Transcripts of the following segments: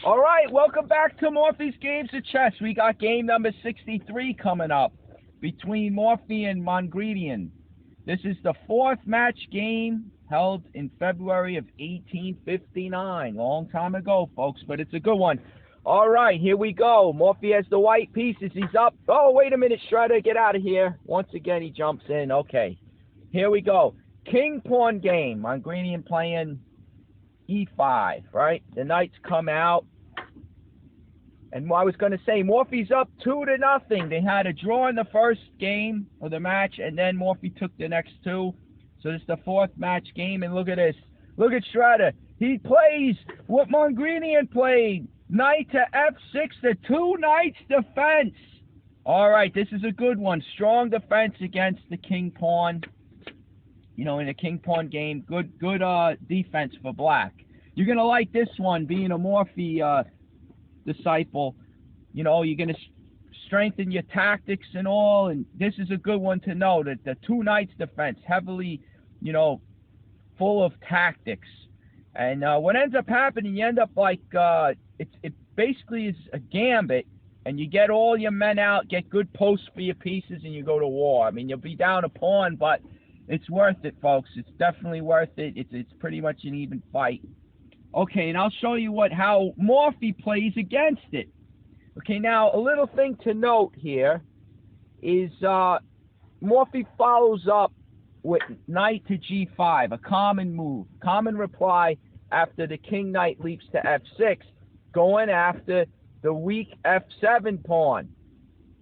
All right, welcome back to Morphy's Games of Chess. We got game number 63 coming up between Morphy and Mongredian. This is the fourth match game held in February of 1859. Long time ago, folks, but it's a good one. All right, here we go. Morphy has the white pieces. He's up. Oh, wait a minute, Shredder. Get out of here. Once again, he jumps in. Okay, here we go. King-pawn game. Mongredian playing E5, right? The knights come out. And I was going to say, Morphy's up 2-0. They had a draw in the first game of the match, and then Morphy took the next two. So this is the fourth match game, and look at this. Look at Shredder. He plays what Mongredian played. Knight to F6, the two knights defense. All right, this is a good one. Strong defense against the king-pawn. You know, in a king-pawn game, good defense for black. You're going to like this one, being a Morphy disciple. You know, you're going to strengthen your tactics and all, and this is a good one to know, that the two knights defense, heavily, you know, full of tactics. And what ends up happening, you end up like, it basically is a gambit, and you get all your men out, get good posts for your pieces, and you go to war. I mean, you'll be down a pawn, but it's worth it, folks. It's definitely worth it. It's pretty much an even fight. Okay, and I'll show you how Morphy plays against it. Okay, now a little thing to note here is Morphy follows up with knight to G5, a common move, common reply after the king knight leaps to F6, going after the weak F7 pawn,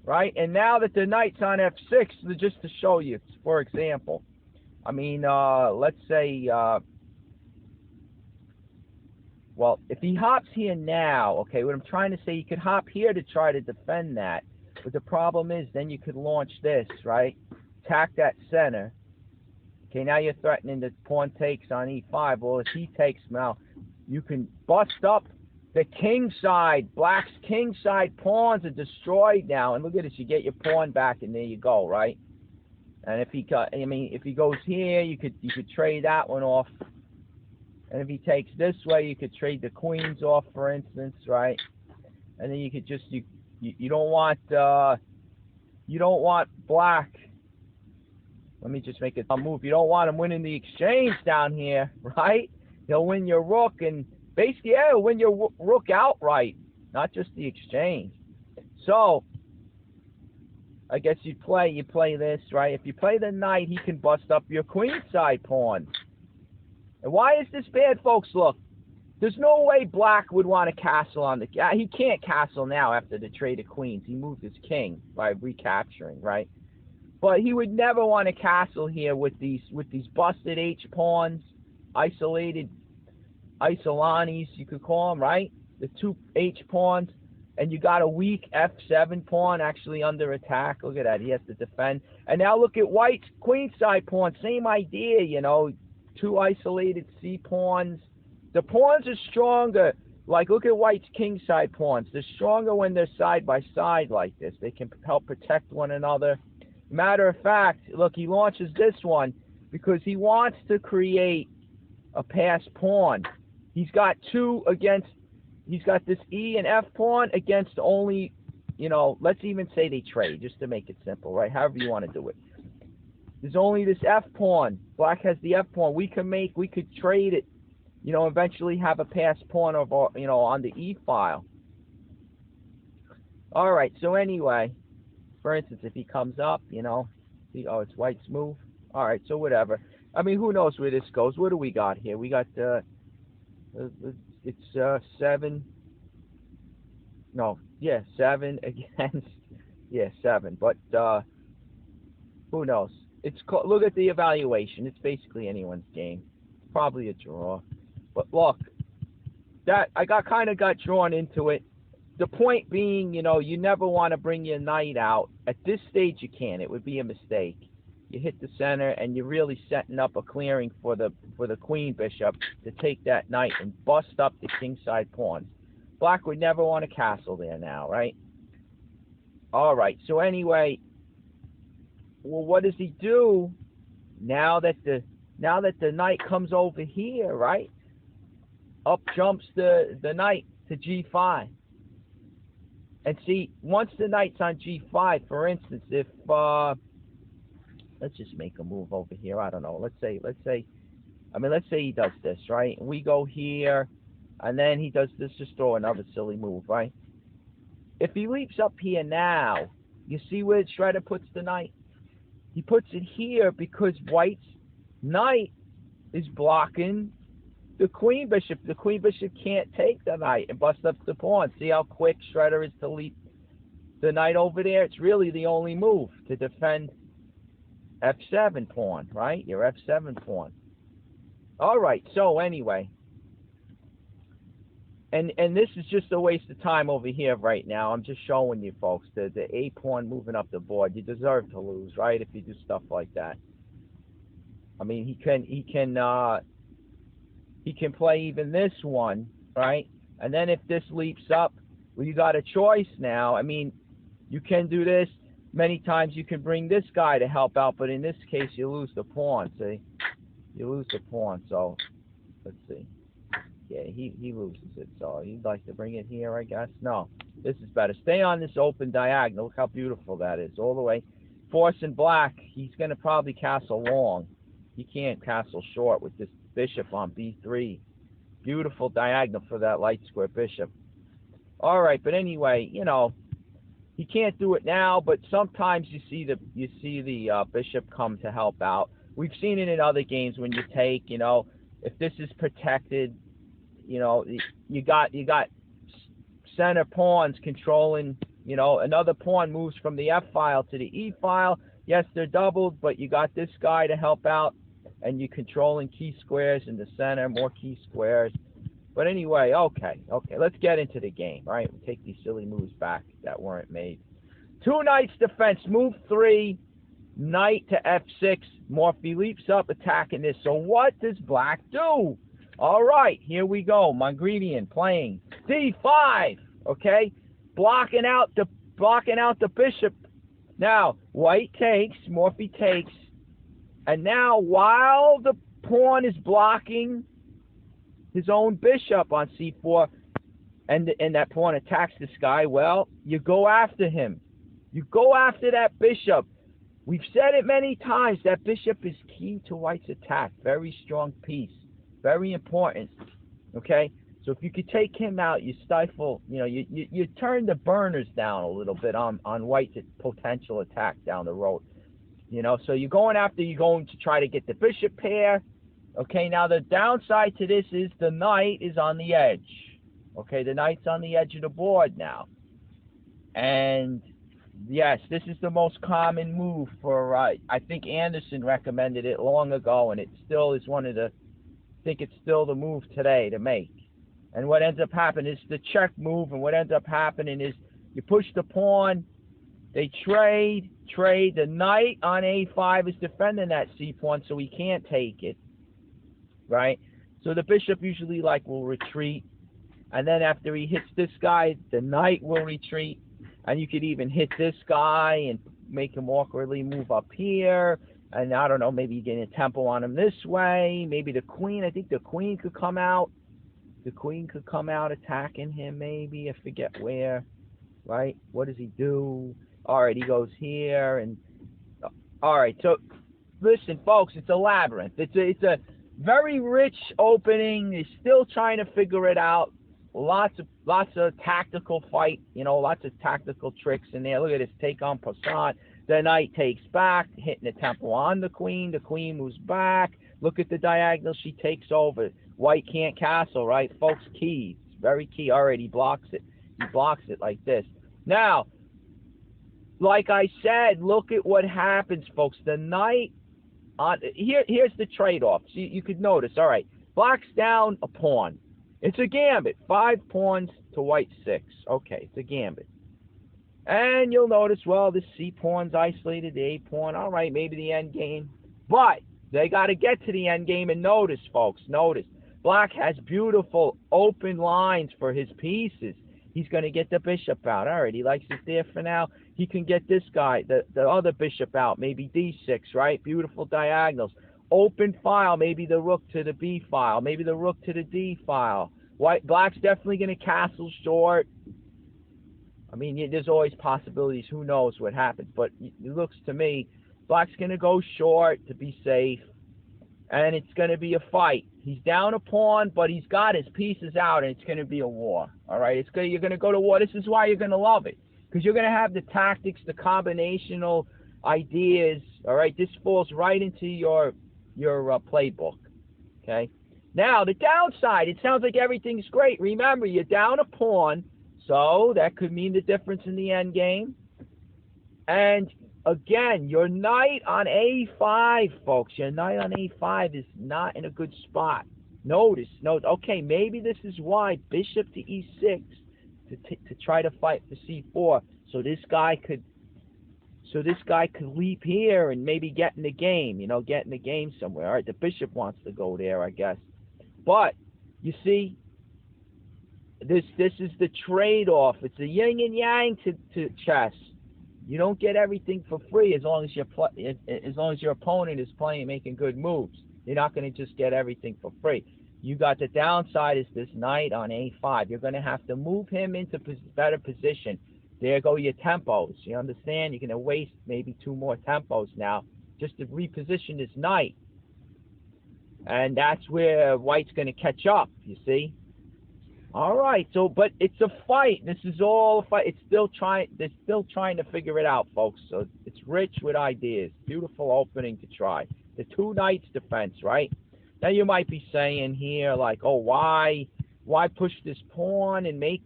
right? And now that the knight's on F6, just to show you, for example, I mean, let's say, well, if he hops here now, okay, what I'm trying to say, you could hop here to try to defend that. But the problem is, then you could launch this, right? Attack that center. Okay, now you're threatening the pawn takes on E5. Well, if he takes now, you can bust up the king side. Black's king side pawns are destroyed now. And look at this, you get your pawn back, and there you go, right? And if he got, I mean, if he goes here, you could trade that one off. And if he takes this way, you could trade the queens off, for instance, right? And then you could just you don't want black. Let me just make a move. You don't want him winning the exchange down here, right? He'll win your rook, and basically, yeah, he'll win your rook outright, not just the exchange. So I guess you play this, right? If you play the knight, he can bust up your queen side pawns. And why is this bad, folks? Look, there's no way black would want to castle on the... he can't castle now after the trade of queens. He moved his king by recapturing, right? But he would never want to castle here with these busted H pawns, isolated isolanis, you could call them, right? The two H pawns. And you got a weak F7 pawn actually under attack. Look at that. He has to defend. And now look at white's queenside pawn. Same idea, you know. Two isolated C pawns. The pawns are stronger. Like, look at white's kingside pawns. They're stronger when they're side by side like this. They can help protect one another. Matter of fact, look, he launches this one because he wants to create a passed pawn. He's got he's got this E and F pawn against only, you know, let's even say they trade, just to make it simple, right? However you want to do it. There's only this F pawn. Black has the F pawn. We could trade it, you know, eventually have a passed pawn of, you know, on the E file. All right. So anyway, for instance, if he comes up, you know, see, oh, it's white's move. All right. So whatever. I mean, who knows where this goes? What do we got here? We got it's 7. No, yeah, 7 against, yeah, 7. But who knows? It's look at the evaluation. It's basically anyone's game. It's probably a draw. But look, that I kind of got drawn into it. The point being, you know, you never want to bring your knight out. At this stage, you can't. It would be a mistake. You hit the center, and you're really setting up a clearing for the queen bishop to take that knight and bust up the kingside pawns. Black would never want to castle there now, right? All right. So anyway, well, what does he do now that the knight comes over here, right? up jumps the knight to g5. And see, once the knight's on g5, for instance, if let's just make a move over here. I don't know. Let's say he does this, right? And we go here, and then he does this, just throw another silly move, right? If he leaps up here now, you see where Shredder puts the knight? He puts it here because White's knight is blocking the queen bishop. The queen bishop can't take the knight and bust up the pawn. See how quick Shredder is to leap the knight over there? It's really the only move to defend f7 pawn, right? Your f7 pawn. All right, so anyway. And this is just a waste of time over here right now. I'm just showing you folks the a pawn moving up the board. You deserve to lose, right? If you do stuff like that. I mean, he can play even this one, right? And then if this leaps up, well, you got a choice now. I mean, you can do this. Many times you can bring this guy to help out, but in this case, you lose the pawn, see? You lose the pawn, so let's see. Yeah, he loses it, so you'd like to bring it here, I guess? No, this is better. Stay on this open diagonal. Look how beautiful that is, all the way. Forcing black, he's going to probably castle long. He can't castle short with this bishop on b3. Beautiful diagonal for that light square bishop. All right, but anyway, you know, he can't do it now, but sometimes you see the bishop come to help out. We've seen it in other games when you take, you know, if this is protected, you know, you got center pawns controlling, you know, another pawn moves from the F file to the E file. Yes, they're doubled, but you got this guy to help out, and you're controlling key squares in the center, more key squares. But anyway, okay, let's get into the game, all right? We'll take these silly moves back that weren't made. Two knights defense, move 3, knight to f6. Morphy leaps up, attacking this. So what does black do? All right, here we go. Mongredien playing d5, okay? Blocking out the bishop. Now, white takes, Morphy takes, and now while the pawn is blocking his own bishop on c4, and that pawn attacks this guy, well, you go after him. You go after that bishop. We've said it many times, that bishop is key to white's attack. Very strong piece. Very important. Okay? So if you could take him out, you stifle, you know, you turn the burners down a little bit on white's potential attack down the road. You know, so you're going to try to get the bishop pair. Okay, now the downside to this is the knight is on the edge. Okay, the knight's on the edge of the board now. And yes, this is the most common move for, I think Anderson recommended it long ago, and it still is I think it's still the move today to make. And what ends up happening is the check move, and what ends up happening is you push the pawn, they trade, the knight on a5 is defending that c pawn, so he can't take it, right? So the bishop usually will retreat, and then after he hits this guy, the knight will retreat, and you could even hit this guy and make him awkwardly move up here, and I don't know, maybe you get a tempo on him this way, maybe the queen, I think the queen could come out. The queen could come out attacking him, maybe, I forget where, right? What does he do? All right, he goes here, and all right. So, listen, folks, it's a labyrinth. It's a very rich opening. They're still trying to figure it out. Lots of tactical fight, you know, lots of tactical tricks in there. Look at this take on passant. The knight takes back, hitting the tempo on the queen. The queen moves back. Look at the diagonal. She takes over. White can't castle, right? Folks, key. It's very key. All right, he blocks it. He blocks it like this. Now, like I said, look at what happens, folks. The knight, here's the trade-off. So you could notice, all right, black's down a pawn. It's a gambit. 5 pawns to white 6. Okay, it's a gambit. And you'll notice, well, this c pawn's isolated, the a pawn. All right, maybe the end game. But they got to get to the end game, and notice, folks, notice. Black has beautiful open lines for his pieces. He's going to get the bishop out. All right, he likes it there for now. He can get this guy, the other bishop out, maybe d6, right? Beautiful diagonals. open file, maybe the rook to the B file, maybe the rook to the D file. Black's definitely going to castle short. I mean, there's always possibilities. Who knows what happens? But it looks to me, Black's going to go short to be safe. And it's going to be a fight. He's down a pawn, but he's got his pieces out, and it's going to be a war. All right? You're going to go to war. This is why you're going to love it. Because you're going to have the tactics, the combinational ideas. All right? This falls right into your playbook. Okay? Now, the downside, it sounds like everything's great. Remember, you're down a pawn, so that could mean the difference in the end game. And again, your knight on A5, folks. Your knight on A5 is not in a good spot. Notice, okay, maybe this is why bishop to E6 to try to fight for C4. So this guy could leap here and maybe get in the game. Get in the game somewhere. All right, the bishop wants to go there, I guess. But you see, this is the trade-off. It's a yin and yang to chess. You don't get everything for free as long as your opponent is making good moves. You're not going to just get everything for free. You got the downside is this knight on A5. You're going to have to move him into better position. There go your tempos. You understand? You're going to waste maybe 2 more tempos now just to reposition this knight. And that's where White's going to catch up, you see? All right, but it's a fight. This is all a fight. They're still trying to figure it out, folks. So it's rich with ideas. Beautiful opening to try. The 2 knights defense, right? Now you might be saying here, like, oh, why push this pawn and make,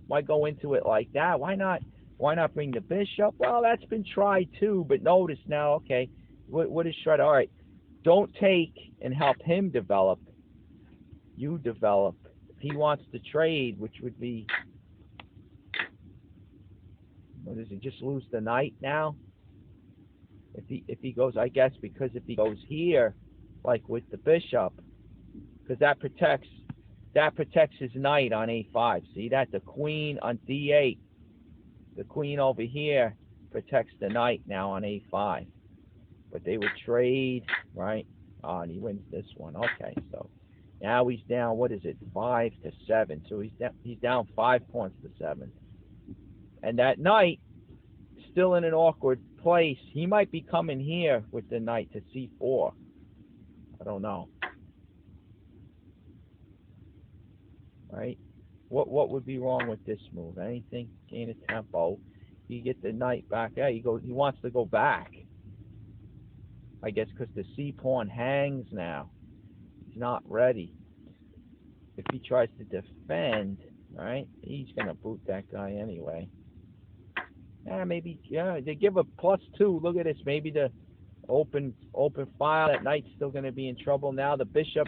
why go into it like that? Why not bring the bishop? Well, that's been tried too. But notice now, okay, what is Shredder? All right, don't take and help him develop. You develop. He wants to trade, which would be, what does he just lose the knight now? If he goes, I guess, because if he goes here, like with the bishop, because that protects his knight on A5. See that? The queen on D8, the queen over here protects the knight now on A5. But they would trade, right? Oh, and he wins this one. Okay, so. Now he's down, what is it, 5 to 7. So he's down 5 pawns to 7. And that knight is still in an awkward place. He might be coming here with the knight to C4. I don't know. Right? What would be wrong with this move? Anything? Gain a tempo. You get the knight back. Yeah, he wants to go back. I guess because the C pawn hangs now. Not ready. If he tries to defend, right, he's gonna boot that guy anyway. Maybe, yeah, they give a +2. Look at this. Maybe the open file. That knight's still gonna be in trouble now. The bishop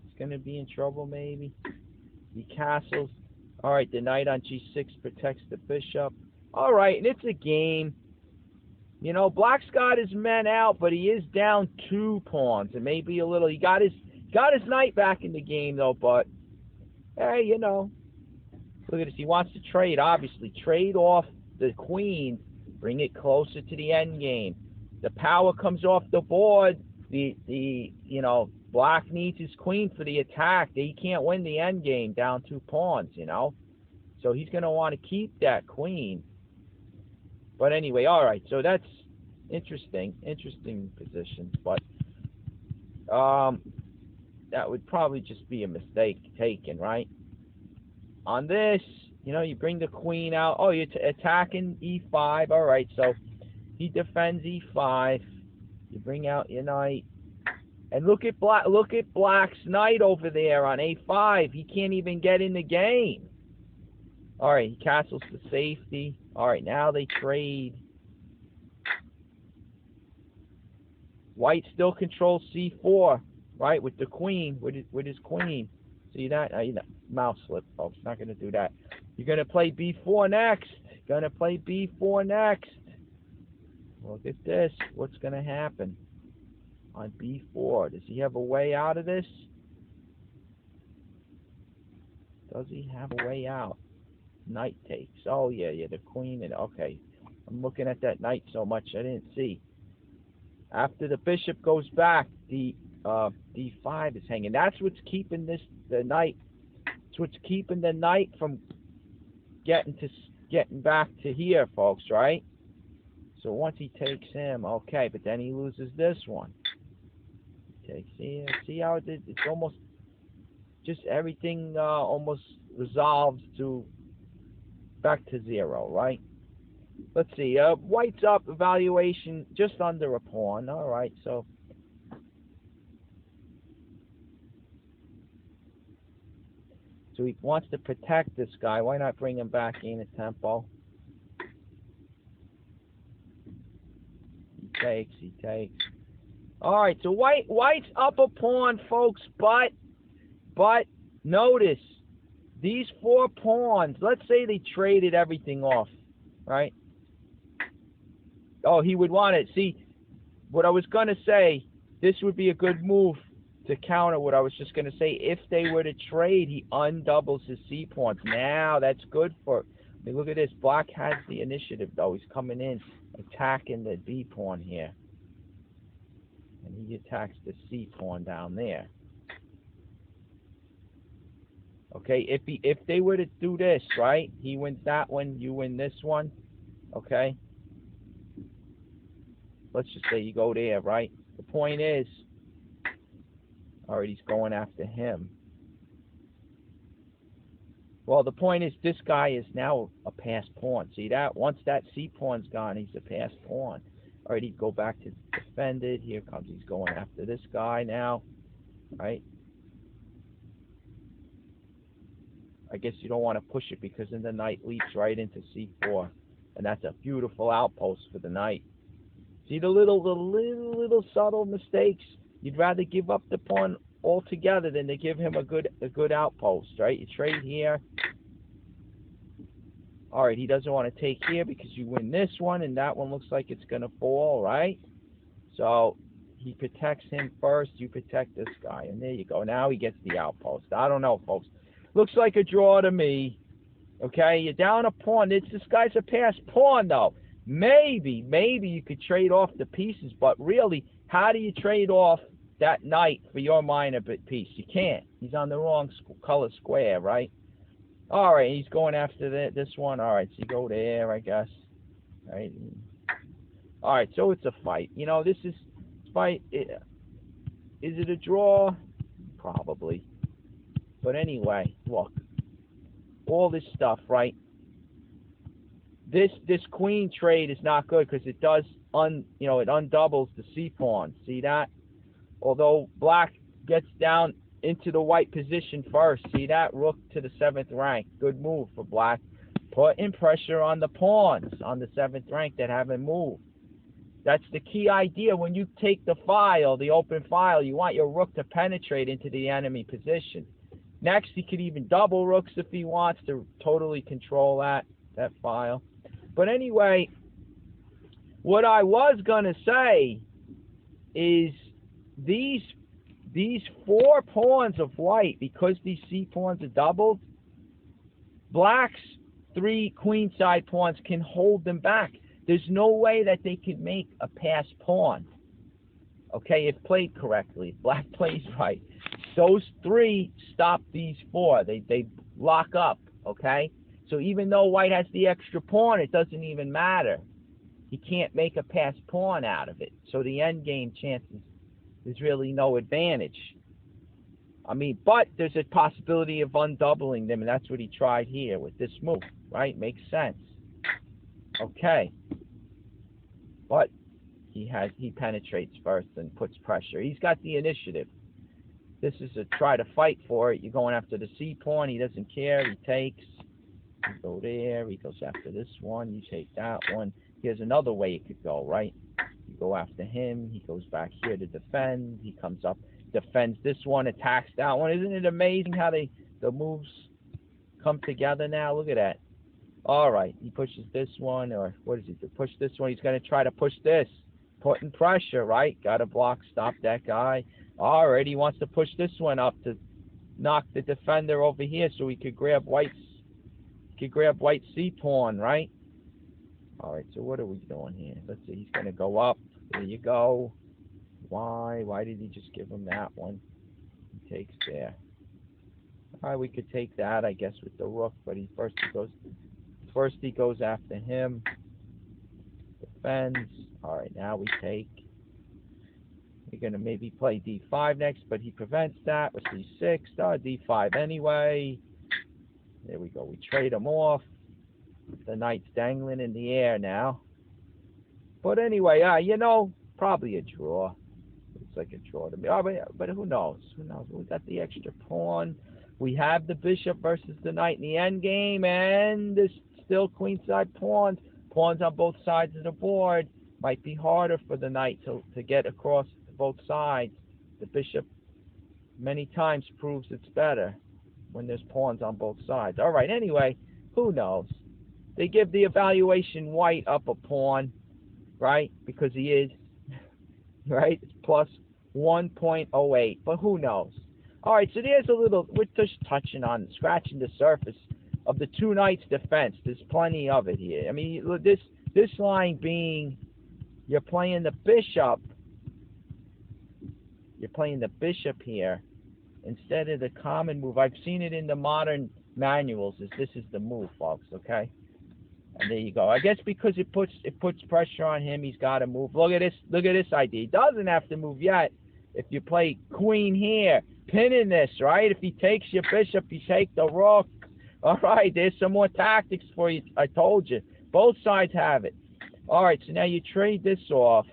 is gonna be in trouble. Maybe he castles. All right, the knight on G6 protects the bishop. All right, and it's a game. Black's got his men out, but he is down 2 pawns, and maybe a little. He got his knight back in the game though. But hey, look at this. He wants to trade. Obviously, trade off the queen, bring it closer to the end game. The power comes off the board. Black needs his queen for the attack. He can't win the end game down 2 pawns. So he's going to want to keep that queen. But anyway, all right, so that's interesting position. But that would probably just be a mistake taken, right? On this, you bring the queen out. Oh, you're attacking E5. All right, so he defends E5. You bring out your knight. And look at Black's knight over there on A5. He can't even get in the game. All right, he castles to safety. All right, now they trade. White still controls C4, right, with the queen, with his queen. See that? Mouse slip, folks. Not going to do that. You're going to play B4 next. Going to play B4 next. Look at this. What's going to happen on B4? Does he have a way out of this? Does he have a way out? Knight takes. Oh, yeah, the queen. And okay. I'm looking at that knight so much I didn't see. After the bishop goes back, the d5 is hanging. That's what's keeping the knight. It's what's keeping the knight from getting back to here, folks. Right? So once he takes him, okay, but then he loses this one. He takes here. See how it's almost just everything almost resolves to back to 0, right? Let's see. White's up evaluation just under a pawn. All right, so he wants to protect this guy. Why not bring him back in a tempo? He takes. All right, so White's up a pawn, folks, but notice these 4 pawns. Let's say they traded everything off, right? Oh, he would want it. See, what I was going to say, this would be a good move to counter what I was just going to say. If they were to trade, he undoubles his C pawns. Now, that's good for... I mean, look at this. Black has the initiative, though. He's coming in, attacking the B pawn here. And he attacks the C pawn down there. Okay, if they were to do this, right? He wins that one, you win this one. Okay? Let's just say you go there, right? The point is, all right, he's going after him. Well, the point is, this guy is now a passed pawn. See that? Once that C pawn's gone, he's a passed pawn. All right, he'd go back to defend it. Here comes, he's going after this guy now, right? I guess you don't want to push it because then the knight leaps right into C4. And that's a beautiful outpost for the knight. See the little subtle mistakes? You'd rather give up the pawn altogether than to give him a good outpost, right? You trade here. All right, he doesn't want to take here because you win this one, and that one looks like it's going to fall, right? So he protects him first. You protect this guy, and there you go. Now he gets the outpost. I don't know, folks. Looks like a draw to me. Okay, you're down a pawn. This guy's a passed pawn, though. Maybe you could trade off the pieces, but really, how do you trade off that knight for your minor piece? You can't. He's on the wrong color square, right? All right, he's going after this one. All right, so you go there, I guess. All right, so it's a fight. You know, this is fight. Is it a draw? Probably. But anyway, look, all this stuff, right? This queen trade is not good because it does it undoubles the C pawn. See that? Although black gets down into the white position first. See that? Rook to the 7th rank. Good move for black. Putting pressure on the pawns on the 7th rank that haven't moved. That's the key idea. When you take the file, the open file, you want your rook to penetrate into the enemy position. Next, he could even double rooks if he wants to totally control that file. But anyway, what I was going to say is these 4 pawns of white, because these C pawns are doubled, black's 3 queenside pawns can hold them back. There's no way that they could make a pass pawn. Okay, if played correctly, if black plays right. Those 3 stop these 4. They lock up, okay? So even though white has the extra pawn, it doesn't even matter. He can't make a pass pawn out of it. So the endgame chances, there's really no advantage. I mean, but there's a possibility of undoubling them, and that's what he tried here with this move, right? Makes sense. Okay. But he penetrates first and puts pressure. He's got the initiative. This is a try to fight for it. You're going after the C pawn. He doesn't care. He takes. You go there. He goes after this one. You take that one. Here's another way it could go, right? You go after him. He goes back here to defend. He comes up, defends this one, attacks that one. Isn't it amazing how the moves come together now? Look at that. All right. He pushes this one, or what is he to push this one? He's going to try to push this. Putting pressure, right? Got to block, stop that guy. All right. He wants to push this one up to knock the defender over here so he could grab white's C pawn, right? All right, so what are we doing here? Let's see, he's going to go up. There you go. Why did he just give him that one? He takes there. All right, we could take that, I guess, with the rook, but first he goes after him. Defends. All right, now we take. We're gonna maybe play d5 next, but he prevents that with c6. D5 anyway. There we go. We trade him off. The knight's dangling in the air now. But anyway, probably a draw. Looks like a draw to me. Oh, but who knows? Who knows? We got the extra pawn. We have the bishop versus the knight in the end game, and there's still queenside pawns. Pawns on both sides of the board. Might be harder for the knight to get across both sides. The bishop many times proves it's better when there's pawns on both sides. All right, anyway, who knows? They give the evaluation white up a pawn, right? Because he is, right? It's plus 1.08, but who knows? All right, so there's a little, we're just scratching the surface of the two knights defense. There's plenty of it here. I mean, this line being, you're playing the bishop here instead of the common move. I've seen it in the modern manuals. This is the move, folks. Okay, and there you go. I guess because it puts pressure on him, he's got to move. Look at this idea. He doesn't have to move yet. If you play queen here, pinning this, right? If he takes your bishop, you take the rook. All right, there's some more tactics for you. I told you. Both sides have it. All right, so now you trade this off.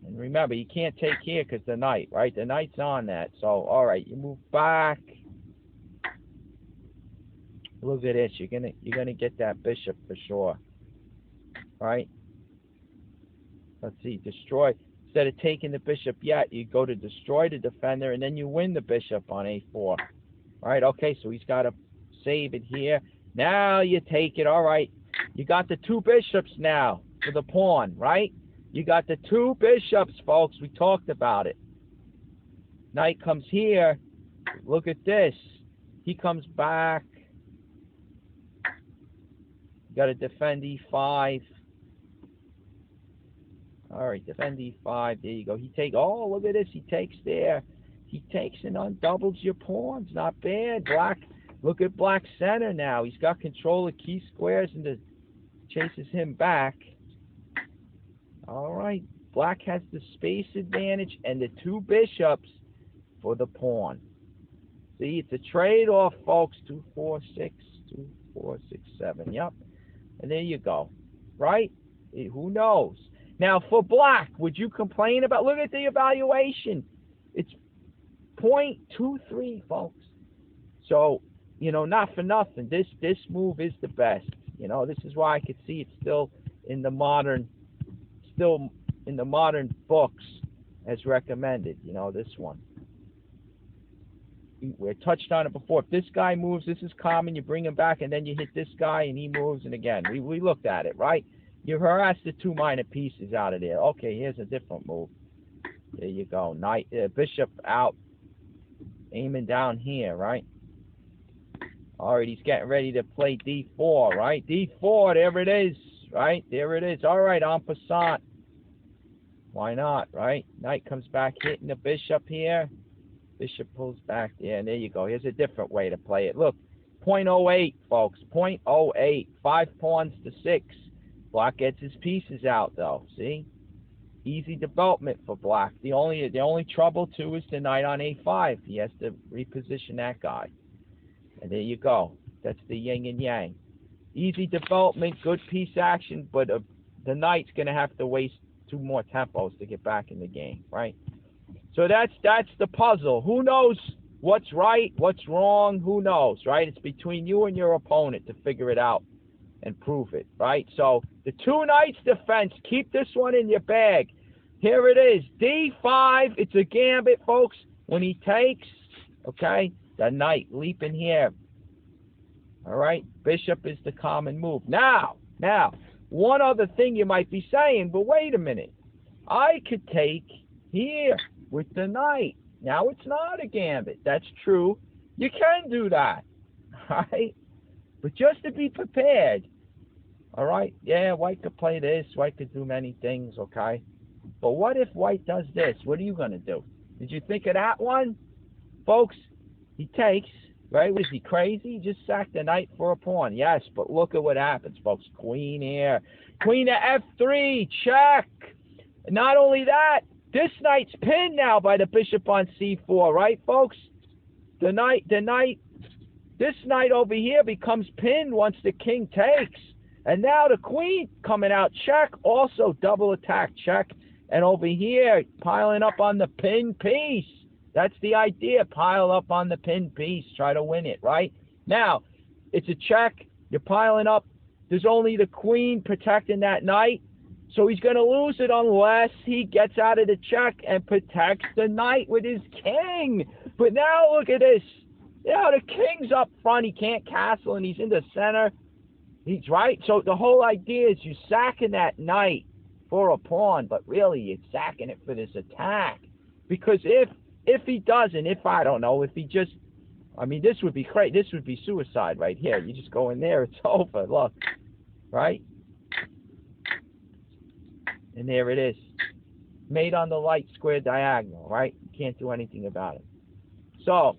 And remember, you can't take here because the knight, right? The knight's on that. So, all right, you move back. Look at this. You're gonna get that bishop for sure. Right? Let's see. Destroy. Instead of taking the bishop yet, you go to destroy the defender, and then you win the bishop on a4. All right? Okay, so he's got to save it here. Now you take it. All right. You got the two bishops now for the pawn, right? You got the two bishops, folks. We talked about it. Knight comes here. Look at this. He comes back. You got to defend e5. All right, defend e5. There you go. Oh, look at this. He takes there. He takes and undoubles your pawns. Not bad. Black. Look at black center now. He's got control of key squares and chases him back. All right. Black has the space advantage and the two bishops for the pawn. See, it's a trade-off, folks. 2, 4, 6, 2, 4, 6, 7. Yep. And there you go. Right? Who knows? Now, for black, would you complain about... Look at the evaluation. It's 0.23, folks. So... not for nothing. This move is the best. This is why I could see it's still in the modern books as recommended. This one. We touched on it before. If this guy moves, this is common. You bring him back, and then you hit this guy, and he moves. And again, we looked at it, right? You harass the two minor pieces out of there. Okay, here's a different move. There you go. Knight, bishop out, aiming down here, right? All right, he's getting ready to play d4, right? d4, there it is, right? There it is. All right, en passant. Why not, right? Knight comes back hitting the bishop here. Bishop pulls back there, and there you go. Here's a different way to play it. Look, 0.08, folks, 0.08. 5 pawns to 6. Black gets his pieces out, though, see? Easy development for black. The only trouble, too, is the knight on a5. He has to reposition that guy. And there you go. That's the yin and yang. Easy development, good piece action, but the knight's going to have to waste 2 more tempos to get back in the game, right? So that's the puzzle. Who knows what's right, what's wrong? Who knows, right? It's between you and your opponent to figure it out and prove it, right? So the two knights defense, keep this one in your bag. Here it is, d5. It's a gambit, folks. When he takes, okay, the knight leaping here. All right, bishop is the common move. Now, one other thing you might be saying, but wait a minute. I could take here with the knight. Now, it's not a gambit. That's true. You can do that, right? But just to be prepared, All right? Yeah, white could play this. White could do many things, okay? But what if white does this? What are you going to do? Did you think of that one? Folks, he takes, right? Was he crazy? He just sacked the knight for a pawn. Yes, but look at what happens, folks. Queen here. Queen to F3. Check. Not only that, this knight's pinned now by the bishop on C4, right, folks? The knight, this knight over here becomes pinned once the king takes. And now the queen coming out, check. Also double attack, check. And over here, piling up on the pinned piece. That's the idea, pile up on the pinned piece, try to win it, right? Now, it's a check, you're piling up. There's only the queen protecting that knight. So he's going to lose it unless he gets out of the check and protects the knight with his king. But now look at this. You know, the king's up front. He can't castle, and he's in the center. He's right. So the whole idea is you're sacking that knight for a pawn, but really you're sacking it for this attack. Because if he doesn't, I don't know, if he just, I mean, this would be great. This would be suicide right here. You just go in there, it's over. Look, right? And there it is. Made on the light square diagonal, right? You can't do anything about it. So,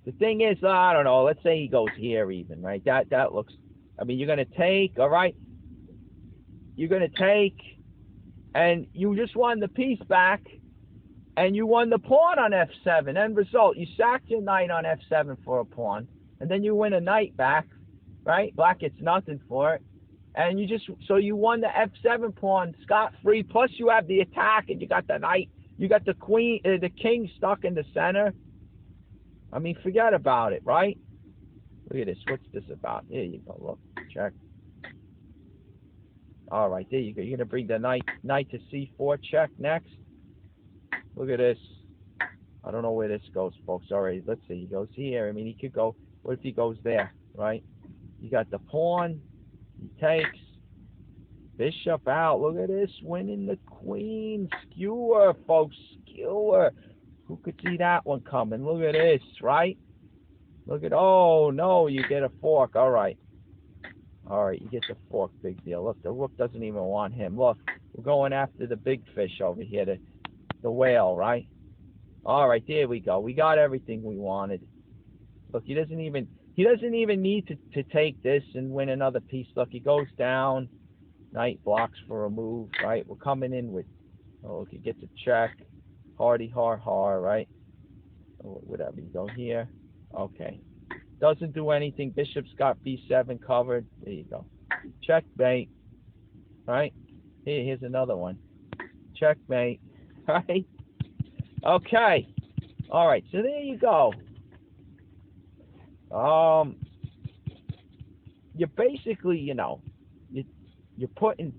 the thing is, I don't know, let's say he goes here even, right? That looks, I mean, you're going to take, all right? You're going to take, and you just won the piece back, and you won the pawn on F7. End result, you sacked your knight on F7 for a pawn, and then you win a knight back, right? Black gets nothing for it. And so you won the F7 pawn scot-free, plus you have the attack, and you got the knight, you got the queen, the king stuck in the center. I mean, forget about it, right? Look at this, what's this about? There you go, look, check. All right, there you go. You're going to bring the knight to C4, check, next. Look at this. I don't know where this goes, folks. All right, let's see, he goes here. I mean, he could go, what if he goes there, right? You got the pawn. He takes. Bishop out. Look at this. Winning the queen. Skewer, folks. Skewer. Who could see that one coming? Look at this, right? Look at, oh, no, you get a fork. All right. All right, you get the fork. Big deal. Look, the rook doesn't even want him. Look, we're going after the big fish over here, the whale, right? All right, there we go. We got everything we wanted. Look, he doesn't even need to take this and win another piece. Look, he goes down. Knight blocks for a move, right? We're coming in with, oh, he gets a check. Hardy, har, right? Oh, whatever, you go here. Okay. Doesn't do anything. Bishop's got B7 covered. There you go. Checkmate. Right? Here's another one. Checkmate. Right? Okay. All right, so there you go. You're basically, you know, you're putting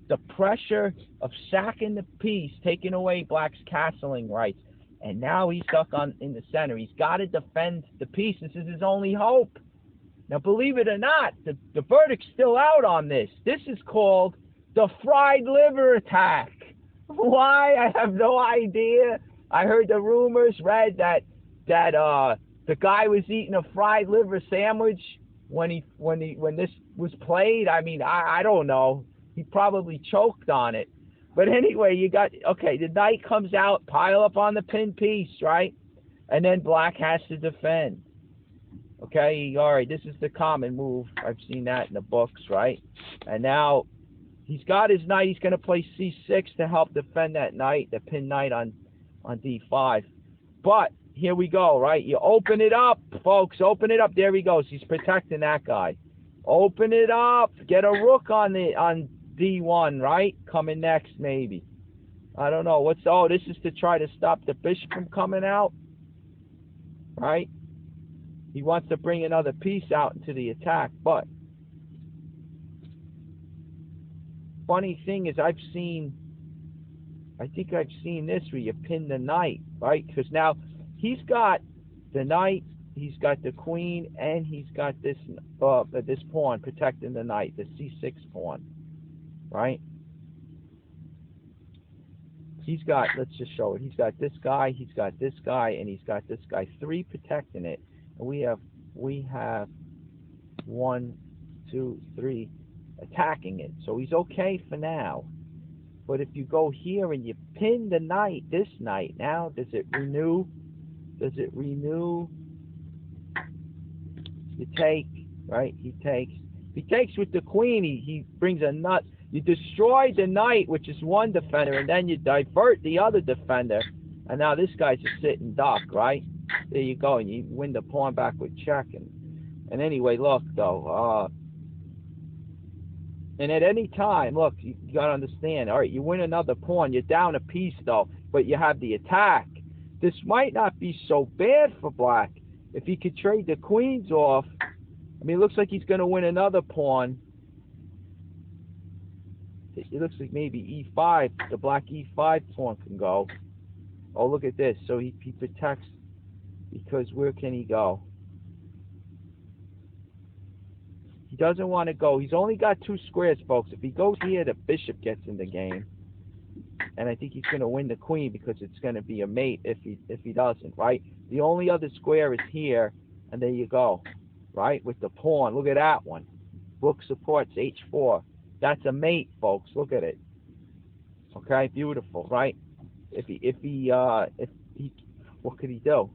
the pressure of sacking the piece, taking away Black's castling rights, and now he's stuck in the center. He's got to defend the piece. This is his only hope. Now, believe it or not, the verdict's still out on this. This is called the fried liver attack. Why? I have no idea. I heard the rumors, read that the guy was eating a fried liver sandwich when this was played. I mean, I don't know. He probably choked on it. But anyway, you got, okay, the knight comes out, pile up on the pin piece, right? And then Black has to defend. Okay, all right, this is the common move. I've seen that in the books, right? And now he's got his knight. He's going to play C6 to help defend that knight, the pin knight on D5. But here we go, right? You open it up, folks. Open it up. There he goes. He's protecting that guy. Open it up. Get a rook on D1, right? Coming next, maybe. I don't know. Oh, this is to try to stop the bishop from coming out, right? He wants to bring another piece out into the attack, but funny thing is I think I've seen this where you pin the knight, right? Because now he's got the knight, he's got the queen, and he's got this pawn protecting the knight, the C6 pawn, right? He's got, let's just show it. He's got this guy, and he's got this guy. 3 protecting it. And we have 1, 2, 3, attacking it. So he's okay for now. But if you go here and you pin the knight, this knight, now does it renew? Does it renew? You take, right? He takes. If he takes with the queen, he brings a nut. You destroy the knight, which is one defender, and then you divert the other defender. And now this guy's just sitting duck, right? There you go, and you win the pawn back with check. And anyway, look, though. And at any time, look, you got to understand, all right, you win another pawn. You're down a piece, though, but you have the attack. This might not be so bad for black. If he could trade the queens off, I mean, it looks like he's going to win another pawn. It looks like maybe e5, the black e5 pawn can go. Oh, look at this. So he protects, because where can he go? He doesn't want to go. He's only got 2 squares, folks. If he goes here, the bishop gets in the game. And I think he's going to win the queen, because it's going to be a mate if he doesn't, right? The only other square is here, and there you go, right? With the pawn. Look at that one. Rook supports h4. That's a mate, folks. Look at it. Okay, beautiful, right? If he what could he do?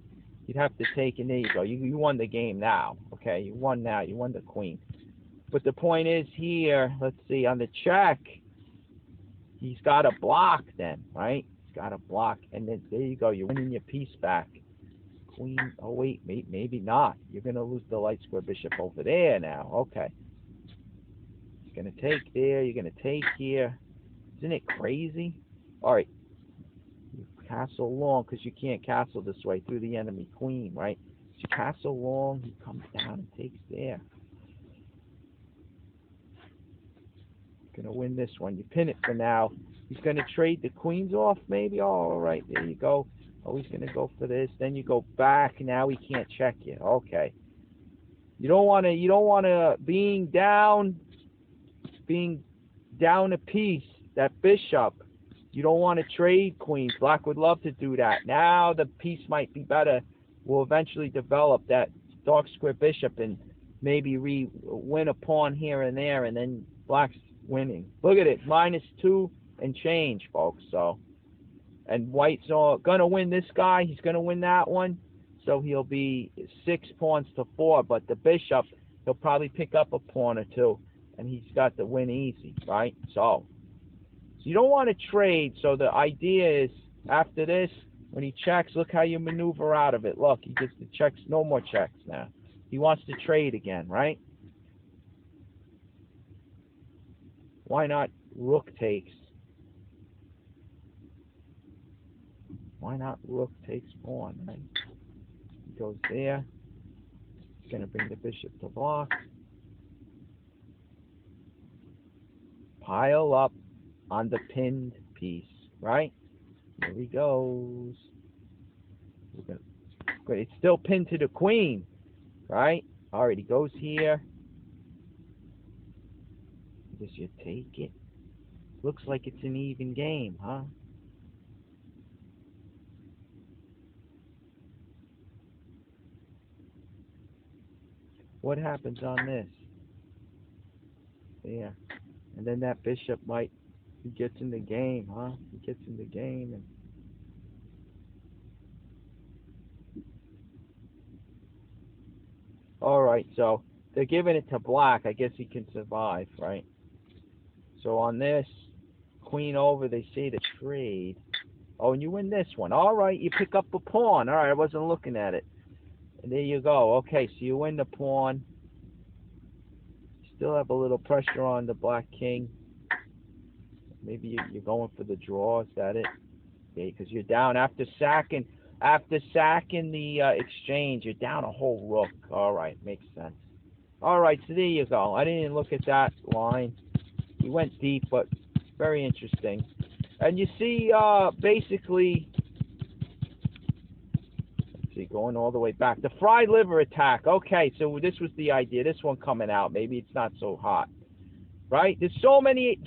He'd have to take, and there you go. You won the game now. Okay, you won now. You won the queen. But the point is here, let's see, on the check, he's got a block then, right? He's got a block, and then there you go. You're winning your piece back. Queen, oh wait, maybe not. You're going to lose the light square bishop over there now. Okay. You're going to take there. You're going to take here. Isn't it crazy? All right. You castle long, because you can't castle this way through the enemy queen, right? So you castle long, he comes down and takes there. Gonna win this one. You pin it for now. He's gonna trade the queens off, maybe. Oh, all right, there you go. Oh, he's gonna go for this. Then you go back. Now he can't check you. Okay. You don't wanna being down a piece. That bishop. You don't want to trade queens. Black would love to do that. Now the piece might be better. We'll eventually develop that dark square bishop and maybe win a pawn here and there, and then black's winning. Look at it, -2 and change, folks. So, and white's gonna win this guy. He's gonna win that one. So he'll be 6 pawns to 4. But the bishop, he'll probably pick up a pawn or 2, and he's got the win easy, right? So you don't want to trade. So the idea is, after this, when he checks, look how you maneuver out of it. Look, he gets the checks, no more checks now. He wants to trade again, right? Why not rook takes? Why not rook takes pawn, right? He goes there. He's going to bring the bishop to block. Pile up on the pinned piece, right? Here he goes. But it's still pinned to the queen, right? All right, he goes here. I guess you take it. Looks like it's an even game, huh? What happens on this? There. And then that bishop he gets in the game, huh? He gets in the game. And all right, so they're giving it to black. I guess he can survive, right? So on this, queen over, they say to trade. Oh, and you win this one. All right, you pick up a pawn. All right, I wasn't looking at it. And there you go. Okay, so you win the pawn. Still have a little pressure on the black king. Maybe you're going for the draw. Is that it? Okay, because you're down after sacking the exchange. You're down a whole rook. All right, makes sense. All right, so there you go. I didn't even look at that line. He went deep, but very interesting. And you see, basically, let's see, going all the way back. The fried liver attack. Okay, so this was the idea. This one coming out. Maybe it's not so hot. Right? There's so many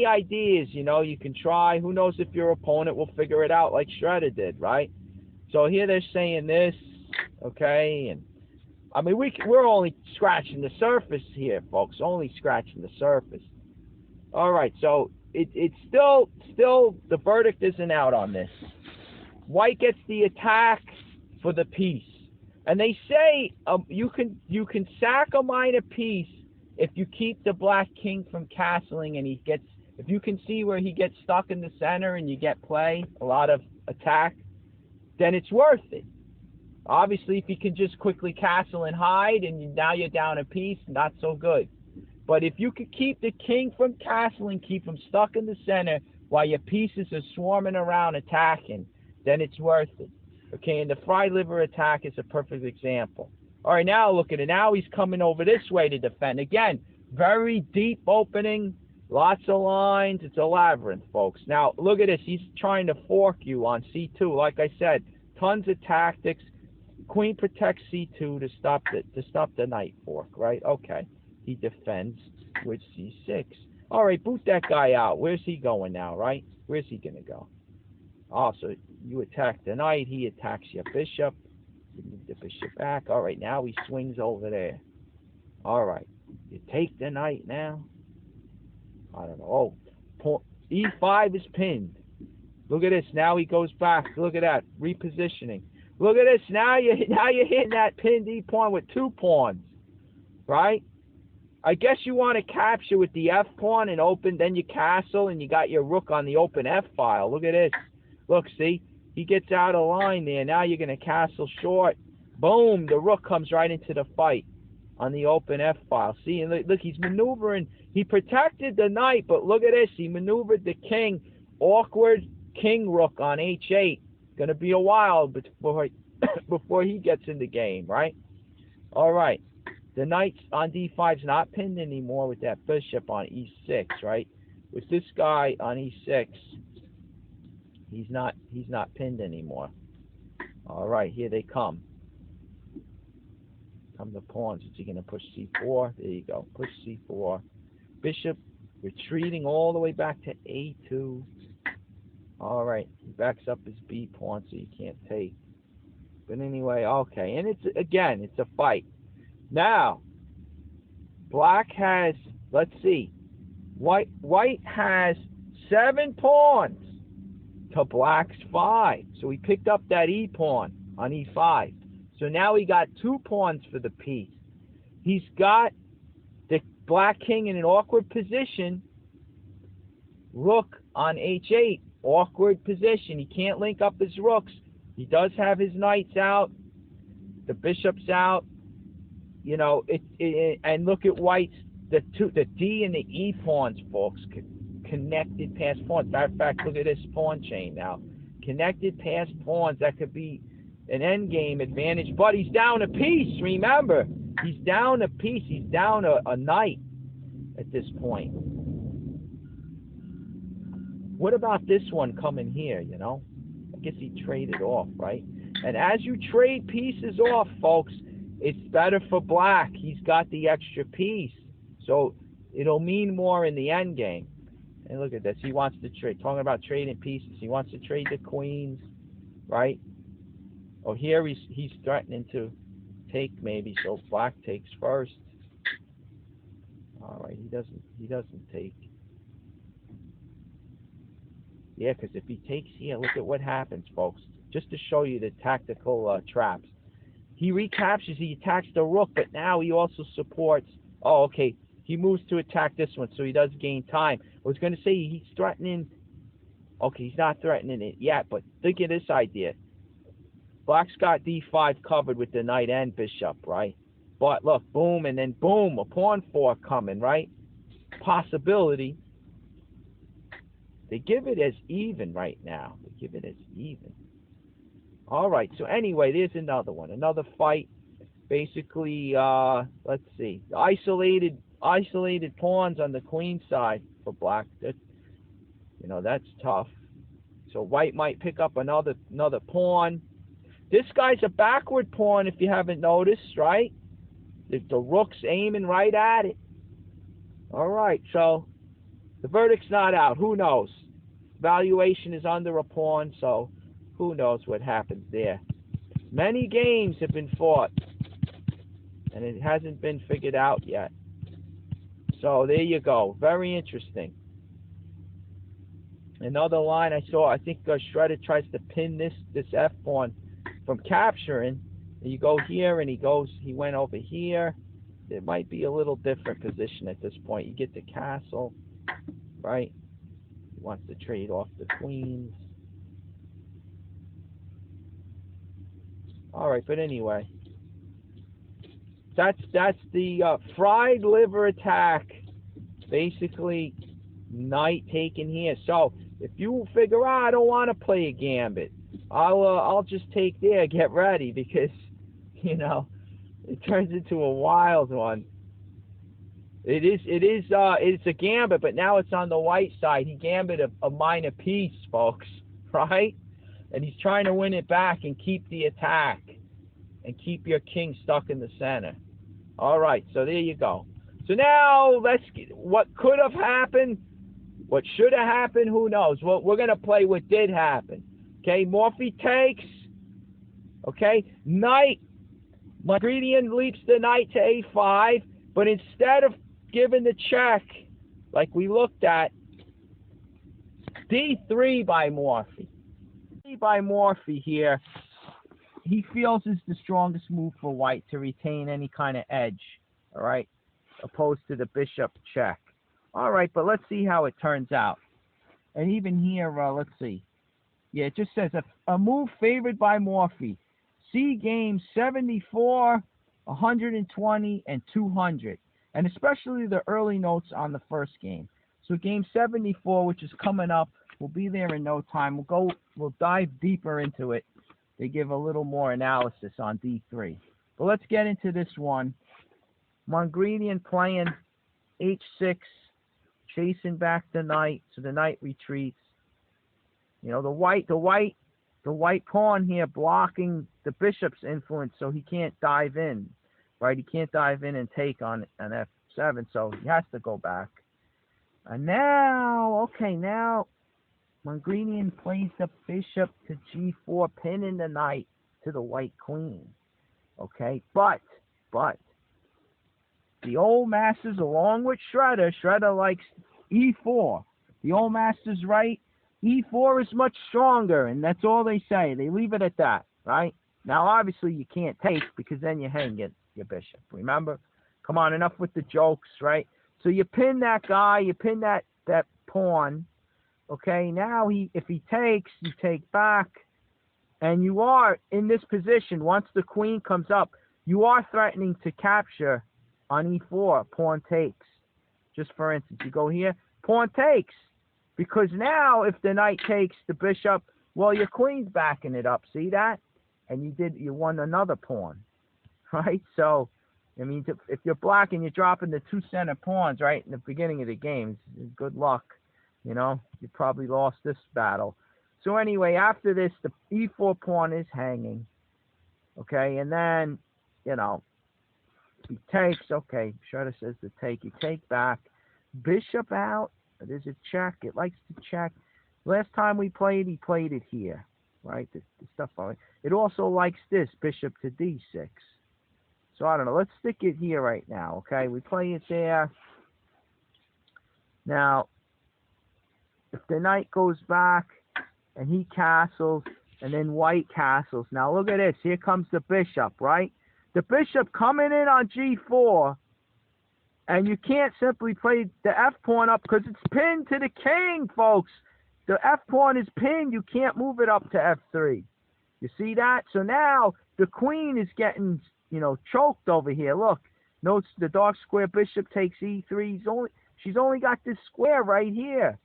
ideas, you can try. Who knows if your opponent will figure it out like Shredder did, right? So here they're saying this, okay, and I mean, we're only scratching the surface here, folks. Only scratching the surface. All right, so it's still the verdict isn't out on this. White gets the attack for the piece, and they say you can sack a minor piece if you keep the black king from castling, and if you can see where he gets stuck in the center and you get play, a lot of attack, then it's worth it. Obviously, if you can just quickly castle and hide, and now you're down a piece, not so good. But if you could keep the king from castling, keep him stuck in the center while your pieces are swarming around attacking, then it's worth it. Okay, and the fried liver attack is a perfect example. All right, now look at it. Now he's coming over this way to defend. Again, very deep opening, lots of lines. It's a labyrinth, folks. Now, look at this. He's trying to fork you on C2. Like I said, tons of tactics. Queen protects C2 to stop the knight fork, right? Okay. He defends with C6. All right, boot that guy out. Where's he going now, right? Where's he going to go? Oh, so you attack the knight. He attacks your bishop. You move the bishop back. All right, now he swings over there. All right. You take the knight now. I don't know. Oh, E5 is pinned. Look at this. Now he goes back. Look at that. Repositioning. Look at this. Now you're hitting that pinned E pawn with 2 pawns. Right? I guess you want to capture with the F pawn and open, then you castle, and you got your rook on the open F file. Look at this. Look, see? He gets out of line there. Now you're going to castle short. Boom. The rook comes right into the fight on the open F file. See? And look, he's maneuvering. He protected the knight, but look at this. He maneuvered the king. Awkward king rook on H8. Going to be a while before he gets in the game, right? All right. The knight on D5 is not pinned anymore with that bishop on E6, right? With this guy on E6, he's not pinned anymore. All right, here they come. Come the pawns. Is he going to push C4? There you go. Push C4. Bishop retreating all the way back to A2. All right, he backs up his B pawn so you can't take. But anyway, okay, and it's a fight. Now, black has, let's see, white has 7 pawns to black's 5. So he picked up that E pawn on E5. So now he got 2 pawns for the piece. He's got the black king in an awkward position. Rook on H8, awkward position. He can't link up his rooks. He does have his knights out. The bishop's out. You know, and look at white's, the D and the E pawns, folks, connected past pawns. Matter of fact, look at this pawn chain now. Connected past pawns. That could be an endgame advantage, but he's down a piece, remember. He's down a piece. He's down a knight at this point. What about this one coming here, you know? I guess he traded off, right? And as you trade pieces off, folks, it's better for black. He's got the extra piece. So it'll mean more in the end game. And look at this. He wants to trade. Talking about trading pieces. He wants to trade the queens, right? Oh, here he's threatening to take maybe. So black takes first. All right. He doesn't take. Yeah, because if he takes here, look at what happens, folks. Just to show you the tactical traps. He recaptures, he attacks the rook, but now he also supports. Oh, okay. He moves to attack this one, so he does gain time. I was going to say he's threatening. Okay, he's not threatening it yet, but think of this idea. Black's got D5 covered with the knight and bishop, right? But look, boom, and then boom, a pawn fork coming, right? Possibility. They give it as even right now. They give it as even. All right, so anyway, there's another one. Another fight. Basically, let's see. Isolated pawns on the queen side for black. That's tough. So white might pick up another pawn. This guy's a backward pawn if you haven't noticed, right? The rook's aiming right at it. All right, so the verdict's not out. Who knows? Valuation is under a pawn, so who knows what happens there. Many games have been fought and it hasn't been figured out yet. So there you go. Very interesting. Another line I saw, I think Shredder tries to pin this F pawn from capturing. You go here, and he went over here. It might be a little different position at this point. You get the castle, right? He wants to trade off the queens. All right, but anyway, that's the fried liver attack. Basically, knight taken here. So if you figure out I don't want to play a gambit, I'll just take there. Get ready, because it turns into a wild one. It's a gambit, but now it's on the white side. He gambit a minor piece, folks, right? And he's trying to win it back and keep the attack and keep your king stuck in the center. All right, so there you go. So now let's get what could have happened, what should have happened, who knows? Well, we're going to play what did happen. Okay, Morphy takes. Okay, knight. Mongolian leaps the knight to a5, but instead of giving the check like we looked at, d3 by Morphy. By Morphy here, he feels is the strongest move for white to retain any kind of edge, all right, opposed to the bishop check. All right, but let's see how it turns out. And even here, let's see. Yeah, it just says a move favored by Morphy. See game 74, 120, and 200, and especially the early notes on the first game. So game 74, which is coming up, we'll be there in no time. We'll dive deeper into it. They give a little more analysis on d3. But let's get into this one. Mongolian playing h6, chasing back the knight, so the knight retreats. The white pawn here blocking the bishop's influence, so he can't dive in, right? He can't dive in and take on an f7, so he has to go back. And now Mongolian plays the bishop to g4, pinning the knight to the white queen. Okay, but the old masters, along with Shredder likes e4. The old masters right, e4 is much stronger, and that's all they say. They leave it at that, right? Now, obviously, you can't take, because then you hang your bishop. Remember? Come on, enough with the jokes, right? So you pin that guy, you pin that pawn. Okay, now if he takes, you take back, and you are in this position. Once the queen comes up, you are threatening to capture on e4. Pawn takes. Just for instance, you go here, pawn takes, because now if the knight takes the bishop, well, your queen's backing it up. See that? And you won another pawn, right? So, I mean, if you're blocking, you're dropping the two center pawns right in the beginning of the game. Good luck. You probably lost this battle. So anyway, after this, the e4 pawn is hanging. Okay, and then, he takes. Okay, Shredder says to take. You take back. Bishop out. There's a check. It likes to check. Last time we played, he played it here. Right? The stuff. It also likes this, bishop to d6. So I don't know. Let's stick it here right now. Okay, we play it there. Now, if the knight goes back and he castles, and then white castles. Now look at this. Here comes the bishop, right? The bishop coming in on g4, and you can't simply play the f-pawn up because it's pinned to the king, folks. The f-pawn is pinned. You can't move it up to f3. You see that? So now the queen is getting, choked over here. Look, notice the dark square bishop takes e3. She's only got this square right here.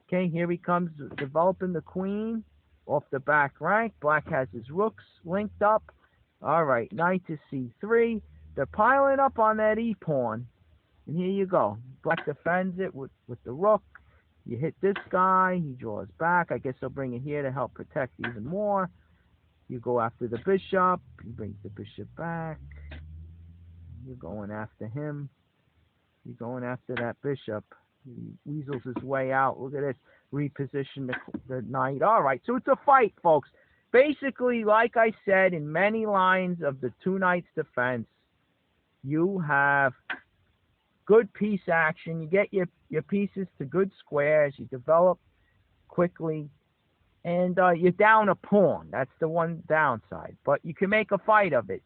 Okay, here he comes developing the queen off the back rank. Black has his rooks linked up. All right, knight to c3. They're piling up on that e-pawn. And here you go. Black defends it with the rook. You hit this guy. He draws back. I guess he'll bring it here to help protect even more. You go after the bishop. He brings the bishop back. You're going after him. You're going after that bishop. He weasels his way out. Look at this. Reposition the knight. All right, so it's a fight, folks. Basically, like I said, in many lines of the two knights defense, you have good piece action. You get your pieces to good squares. You develop quickly. And you're down a pawn. That's the one downside. But you can make a fight of it.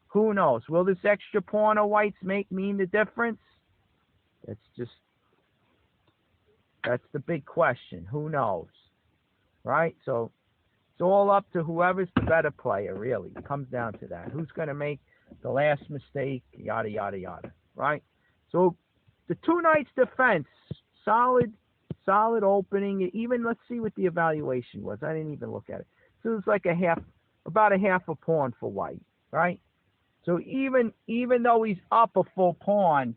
Who knows? Will this extra pawn of whites mean the difference? That's the big question. Who knows? Right? So it's all up to whoever's the better player, really. It comes down to that. Who's going to make the last mistake, yada, yada, yada. Right? So the two knights defense, solid opening. Even, let's see what the evaluation was. I didn't even look at it. So it was like about a half a pawn for white, right? So even though he's up a full pawn,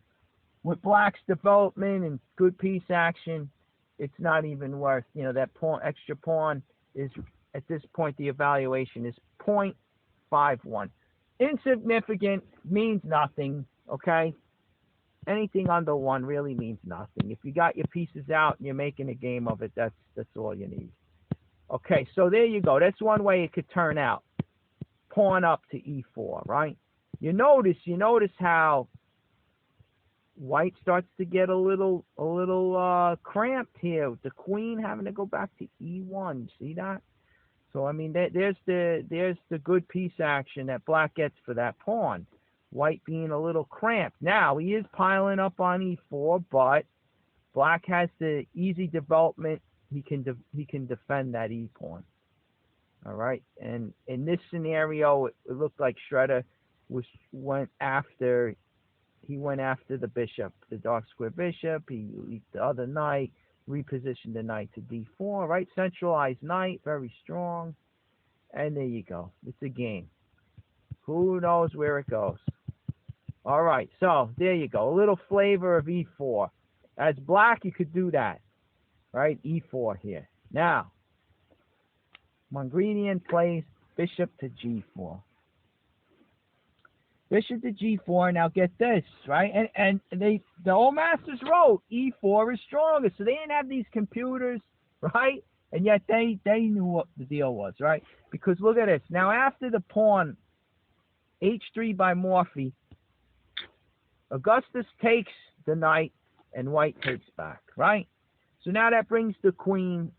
with black's development and good piece action, it's not even worth, that extra pawn is, at this point, the evaluation is 0.51. Insignificant, means nothing, okay? Anything under 1 really means nothing. If you got your pieces out and you're making a game of it, that's all you need. Okay, so there you go. That's one way it could turn out. Pawn up to e4, right? You notice how white starts to get a little cramped here with the queen having to go back to e1. See that? So I mean, there's the good piece action that black gets for that pawn. White being a little cramped. Now, he is piling up on e4, but black has the easy development. He can defend that e-pawn. All right? And in this scenario, it looked like Shredder went after the bishop, the dark square bishop. He the other knight, repositioned the knight to d4, right? Centralized knight, very strong. And there you go. It's a game. Who knows where it goes? All right, so there you go. A little flavor of e4. As black, you could do that, right? e4 here. Now, Mongredien plays bishop to g4. Bishop to g4. Now get this, right? And the old masters wrote e4 is stronger, so they didn't have these computers, right? And yet they knew what the deal was, right? Because look at this. Now after the pawn h3 by Morphy, Augustus takes the knight and white takes back, right? So now that brings the queen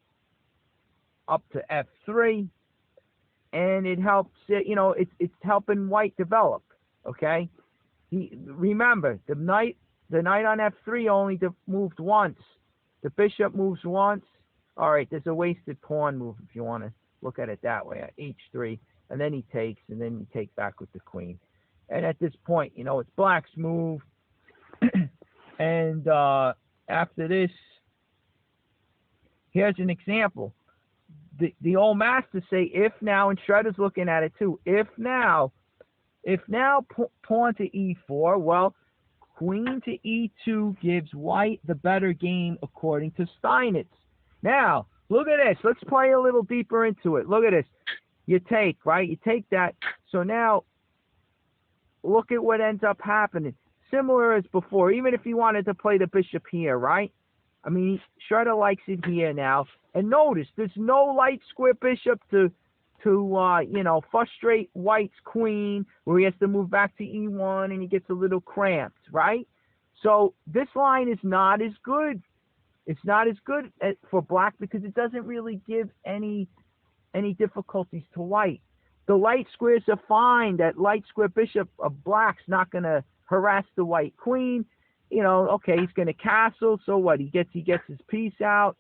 up to f3, and it helps it, it's helping white develop, okay? Remember, the knight on f3 only moved once. The bishop moves once. All right, there's a wasted pawn move if you want to look at it that way, at h3, and then he takes, and then you take back with the queen. And at this point, it's black's move. And after this, here's an example. The old masters say if now, and Shredder's looking at it too, if now pawn to e4, well, queen to e2 gives white the better game according to Steinitz. Now, look at this. Let's play a little deeper into it. Look at this. You take, right? You take that. So now, look at what ends up happening. Similar as before, even if you wanted to play the bishop here, right? I mean, Shredder likes it here now. And notice, there's no light square bishop to frustrate white's queen, where he has to move back to e1 and he gets a little cramped, right? So this line is not as good. It's not as good for black because it doesn't really give any difficulties to white. The light squares are fine. That light square bishop of black's not going to harass the white queen. Okay, he's going to castle. So what? He gets his piece out.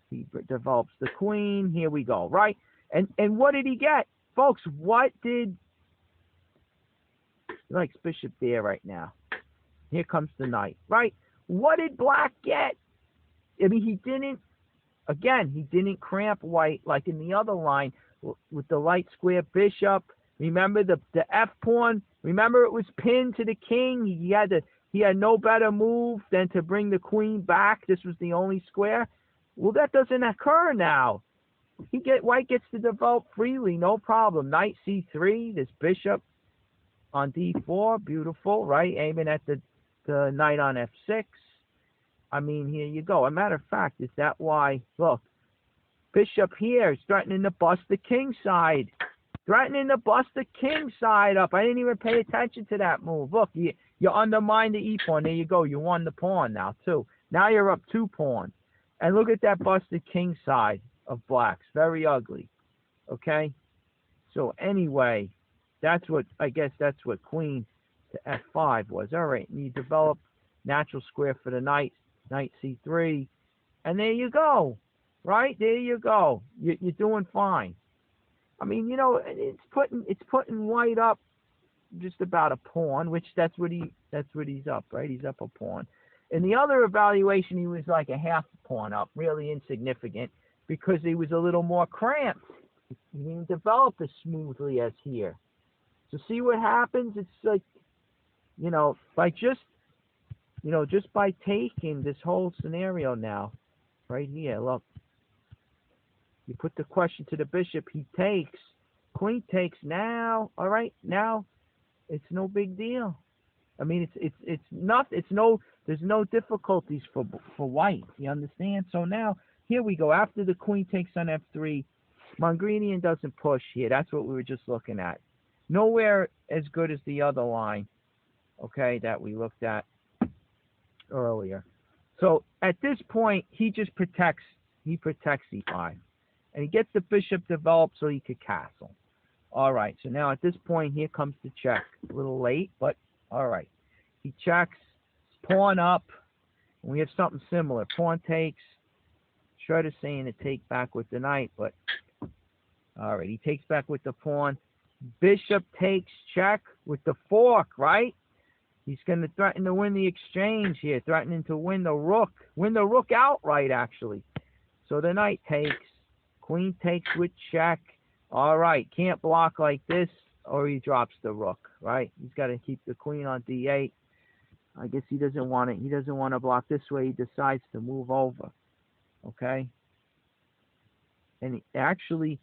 He develops the queen. Here we go, right? And what did he get? Folks, what did... He likes bishop there right now. Here comes the knight, right? What did black get? I mean, he didn't cramp white like in the other line with the light square bishop. Remember the F pawn? Remember it was pinned to the king. He had no better move than to bring the queen back. This was the only square. Well, that doesn't occur now. White gets to develop freely, no problem. Knight c3, this bishop on d4, beautiful, right? Aiming at the knight on f6. I mean, here you go. A matter of fact, is that why? Look, bishop here is threatening to bust the king side. threatening to bust the king side up. I didn't even pay attention to that move. Look, you undermined the e-pawn. There you go. You won the pawn now, too. Now you're up 2 pawns. And look at that busted king side of blacks. Very ugly. Okay? So anyway, I guess that's what queen to f5 was. All right, and you develop natural square for the knight, knight c3, and there you go. Right? There you go. You're doing fine. I mean, you know, it's putting white up just about a pawn, which that's what he's up, right? He's up a pawn. In the other evaluation, he was like a half pawn up, really insignificant, because he was a little more cramped. He didn't develop as smoothly as here. So see what happens? It's like, you know, just by taking this whole scenario now, right here, look. You put the question to the bishop, he takes, queen takes now, all right, now it's no big deal. I mean, there's no difficulties for white, you understand? So now, here we go, after the queen takes on f3, Mongredien doesn't push here, that's what we were just looking at. Nowhere as good as the other line, okay, that we looked at earlier. So at this point, he just protects e5. And he gets the bishop developed so he could castle. All right, so now at this point, here comes the check. A little late, but all right. He checks, pawn up, and we have something similar. Pawn takes. Shredder's saying to take back with the knight, but all right, he takes back with the pawn. Bishop takes check with the fork, right? He's going to threaten to win the exchange here, threatening to win the rook outright, actually. So the knight takes. Queen takes with check. All right, can't block like this, or he drops the rook, right? He's got to keep the queen on d8. I guess he doesn't want it. He doesn't want to block this way. He decides to move over, okay? And actually,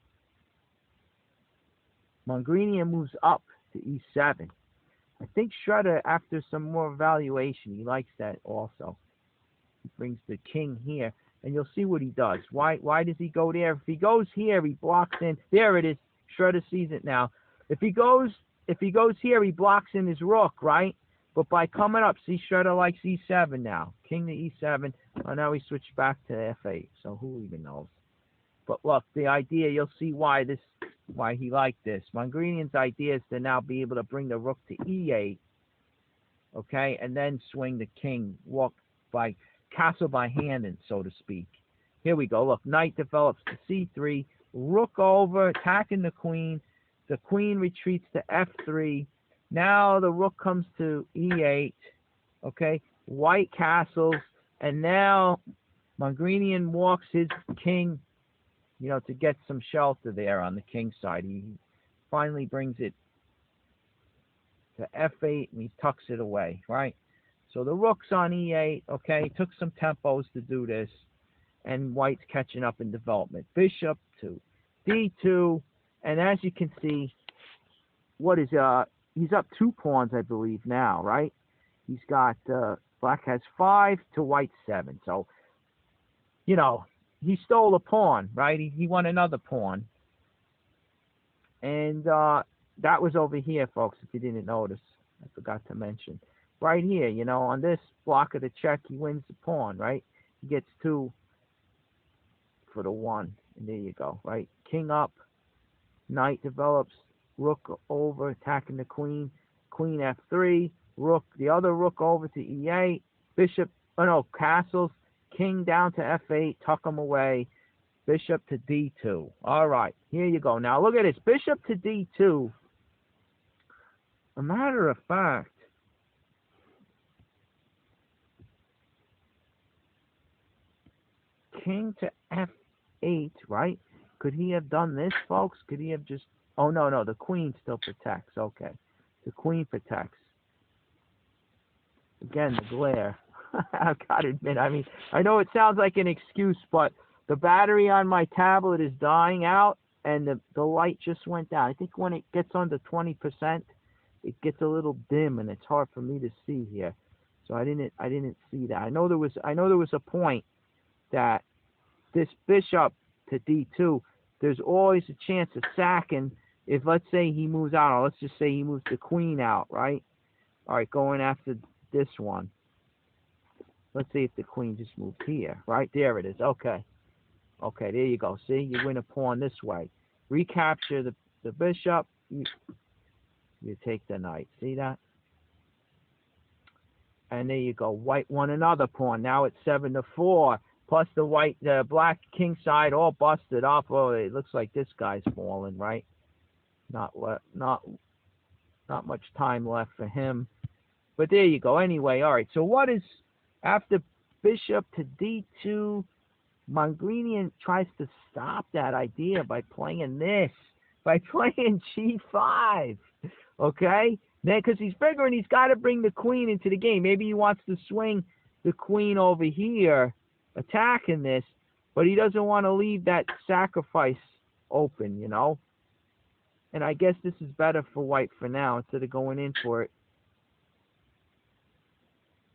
Mongredien moves up to e7. I think Shredder, after some more evaluation, he likes that also. He brings the king here. And you'll see what he does. Why does he go there? If he goes here, he blocks in. There it is. Shredder sees it now. If he goes here, he blocks in his rook, right? But by coming up, see, Shredder likes e7 now. King to e7. Oh, now he switched back to f8. So who even knows? But look, the idea, you'll see why he liked this. Mongredien's idea is to now be able to bring the rook to e8, okay, and then swing the king, castle by hand, and so to speak. Here we go. Look, knight develops to c3, rook over, attacking the queen. The queen retreats to f3. Now the rook comes to e8. Okay, white castles, and now Mongredien walks his king, you know, to get some shelter there on the king side. He finally brings it to f8, and he tucks it away, right? So the rook's on e8, okay, took some tempos to do this, and white's catching up in development. Bishop to d2, and as you can see, he's up 2 pawns, I believe, now, right? He's got, black has 5 to white 7, so, you know, he stole a pawn, right? He won another pawn, and that was over here, folks, if you didn't notice. I forgot to mention. Right here, you know, on this block of the check, he wins the pawn, right? He gets 2 for the 1, and there you go, right? King up, knight develops, rook over, attacking the queen, queen f3, rook, the other rook over to e8, bishop, castles, king down to f8, tuck him away, bishop to d2. All right, here you go. Now look at this, bishop to d2. A matter of fact, king to f8, right? Could he have done this, folks? Could he have just... Oh, no, the queen still protects. Okay. The queen protects. Again, the glare. I've got to admit, I mean, I know it sounds like an excuse, but the battery on my tablet is dying out, and the light just went down. I think when it gets under 20%, it gets a little dim, and it's hard for me to see here. So I didn't see that. I know there was a point that this bishop to d2, there's always a chance of sacking if let's say he moves out, or let's just say he moves the queen out, right? All right, going after this one. Let's see if the queen just moved here, right? There it is. Okay. Okay, there you go. See, you win a pawn this way. Recapture the bishop. You take the knight. See that? And there you go. White won another pawn. Now it's 7-4. Plus the black king side all busted up. Oh, it looks like this guy's fallen, right? Not much time left for him. But there you go. Anyway, all right. So what is after bishop to d2? Mongredien tries to stop that idea by playing this, by playing g5. Okay? Then, because he's figuring he's got to bring the queen into the game. Maybe he wants to swing the queen over here, attacking this, but he doesn't want to leave that sacrifice open, you know? And I guess this is better for white for now instead of going in for it.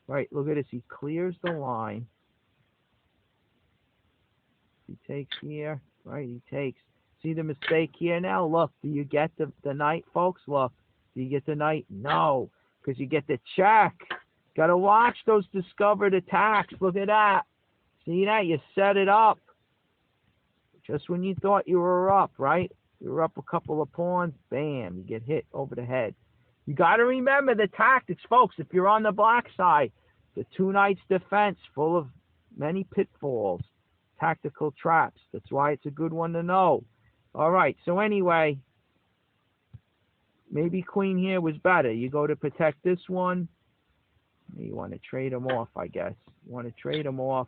Right, look at this. He clears the line. He takes here. Right, he takes. See the mistake here now? Look, do you get the knight, folks? Look. Do you get the knight? No, because you get the check. Got to watch those discovered attacks. Look at that. See that? You set it up. Just when you thought you were up, right? You were up a couple of pawns. Bam, you get hit over the head. You got to remember the tactics, folks. If you're on the black side, the two knights defense full of many pitfalls, tactical traps. That's why it's a good one to know. All right, so anyway, maybe queen here was better. You go to protect this one. You want to trade them off, I guess. You want to trade them off.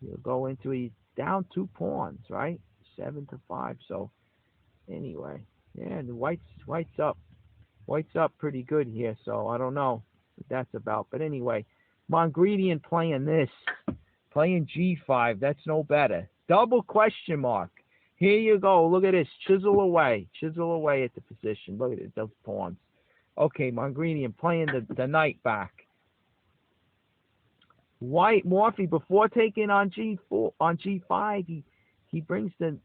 You'll go into a down 2 pawns, right? 7-5. So anyway, yeah, the white's up. White's up pretty good here, so I don't know what that's about. But anyway, Mongredien playing this, playing g5. That's no better. Double question mark. Here you go. Look at this. Chisel away at the position. Look at it, those pawns. Okay, Mongredien playing the knight back. White Morphy, before taking on g5, he brings the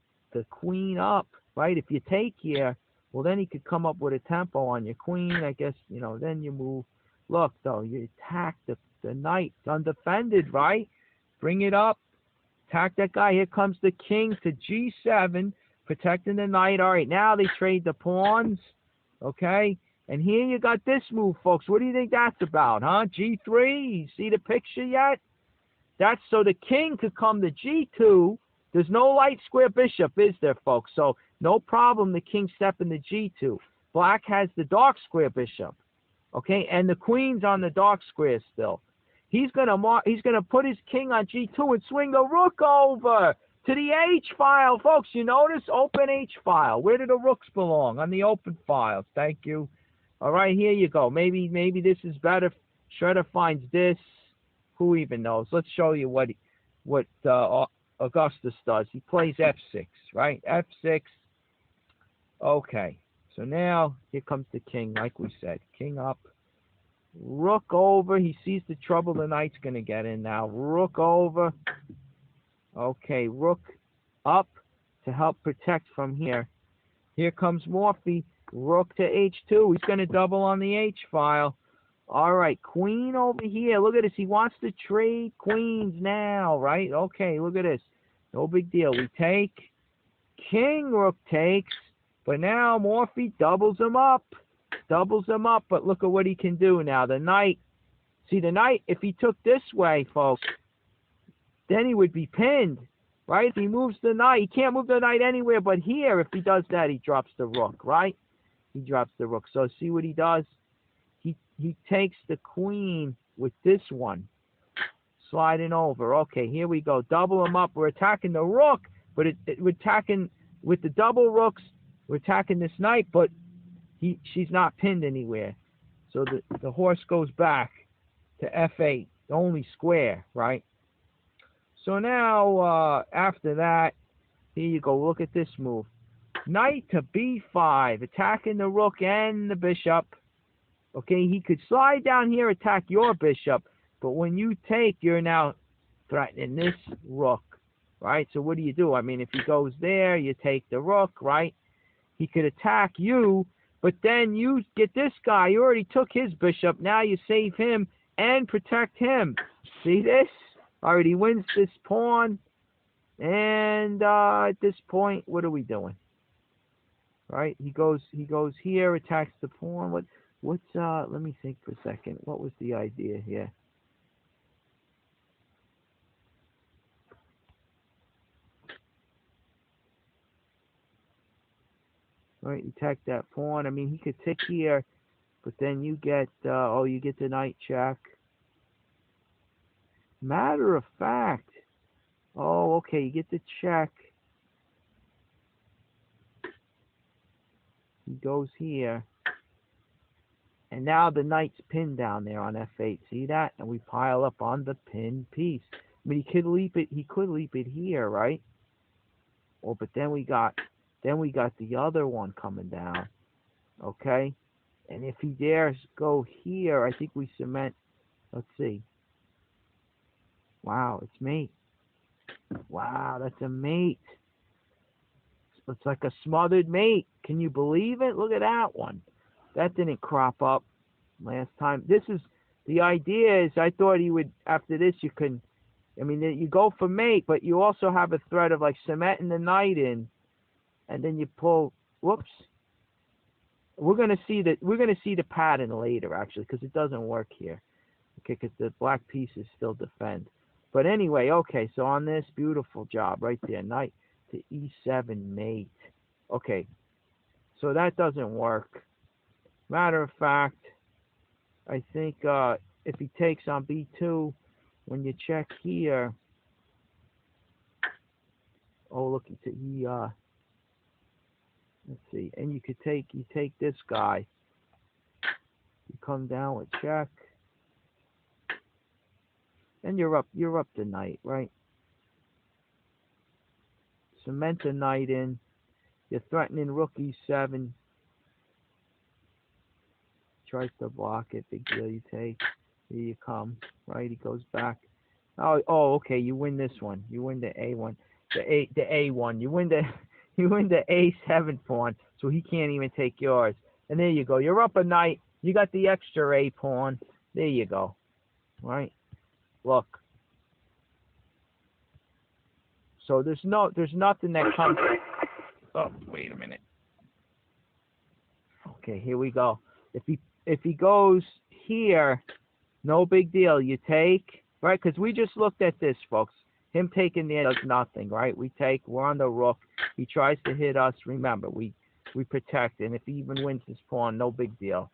queen up, right? If you take here, well, then he could come up with a tempo on your queen. I guess, you know, then you move. Look, though, you attack the knight. It's undefended, right? Bring it up. Attack that guy. Here comes the king to g7, protecting the knight. All right, now they trade the pawns, okay? And here you got this move, folks. What do you think that's about, huh? g3. You see the picture yet? That's so the king could come to g2. There's no light square bishop, is there, folks? So no problem the king stepping to g2. Black has the dark square bishop, okay? And the queen's on the dark square still. He's gonna put his king on g2 and swing the rook over to the H file, folks. You notice open H file. Where do the rooks belong? On the open files. Thank you. All right, here you go. Maybe this is better. Shredder finds this. Who even knows? Let's show you what Augustus does. He plays f6, right? f6. Okay. So now here comes the king, like we said. King up. Rook over. He sees the trouble the knight's going to get in now. Rook over. Okay, rook up to help protect from here. Here comes Morphy. Rook to h2. He's going to double on the h file. All right, queen over here. Look at this. He wants to trade queens now, right? Okay, look at this. No big deal. We take. King rook takes. But now Morphy doubles him up. But look at what he can do now. The knight. See, the knight, if he took this way, folks, then he would be pinned, right? If he moves the knight, he can't move the knight anywhere but here. If he does that, he drops the rook, right? He drops the rook. So see what he does? He takes the queen with this one, sliding over. Okay, here we go. Double him up. We're attacking the rook, but we're attacking with the double rooks. We're attacking this knight, but she's not pinned anywhere. So the horse goes back to f8, the only square, right? So now, after that, here you go. Look at this move. Knight to b5, attacking the rook and the bishop. Okay, he could slide down here, attack your bishop, but when you take, you're now threatening this rook, right? So what do? I mean, if he goes there, you take the rook, right? he could attack you, but then you get this guy. You already took his bishop. Now you save him and protect him. See this? Alright, he wins this pawn. And at this point, what are we doing? Right? He goes here, attacks the pawn. Let me think for a second. What was the idea here? Right, you attack that pawn. I mean, he could take here, but then you get, you get the knight check. Matter of fact, okay, you get the check. He goes here. And now the knight's pinned down there on f8. See that? And we pile up on the pinned piece. I mean, he could leap it here, right? Oh, but then we got the other one coming down. Okay? And if he dares go here, I think we cement. Let's see. Wow, it's mate. Wow, that's a mate. It's like a smothered mate. Can you believe it? Look at that one. That didn't crop up last time. This is, the idea is, I thought he would, after this you can, I mean, you go for mate, but you also have a threat of like cementing the knight in, and then you pull, whoops. We're going to see the pattern later, actually, because it doesn't work here. Okay, because the black pieces still defend. But anyway, okay, so on this, beautiful job right there, knight to e7 mate. Okay, so that doesn't work. Matter of fact, I think if he takes on b2, when you check here, look, let's see, and you take this guy. You come down with check, and you're up the knight, right? Cement the knight in. You're threatening rook e7. Tries to block it. Big deal. You take. Here you come. Right. He goes back. Oh. Okay. You win this one. You win the A1. The A1. You win the A7 pawn. So he can't even take yours. And there you go. You're up a knight. You got the extra A pawn. There you go. Right. Look. So there's nothing that comes. Oh, wait a minute. Okay, here we go. If he goes here, no big deal. You take, right? Because we just looked at this, folks. Him taking there does nothing, right? We're on the rook. He tries to hit us. Remember, we protect, and if he even wins this pawn, no big deal.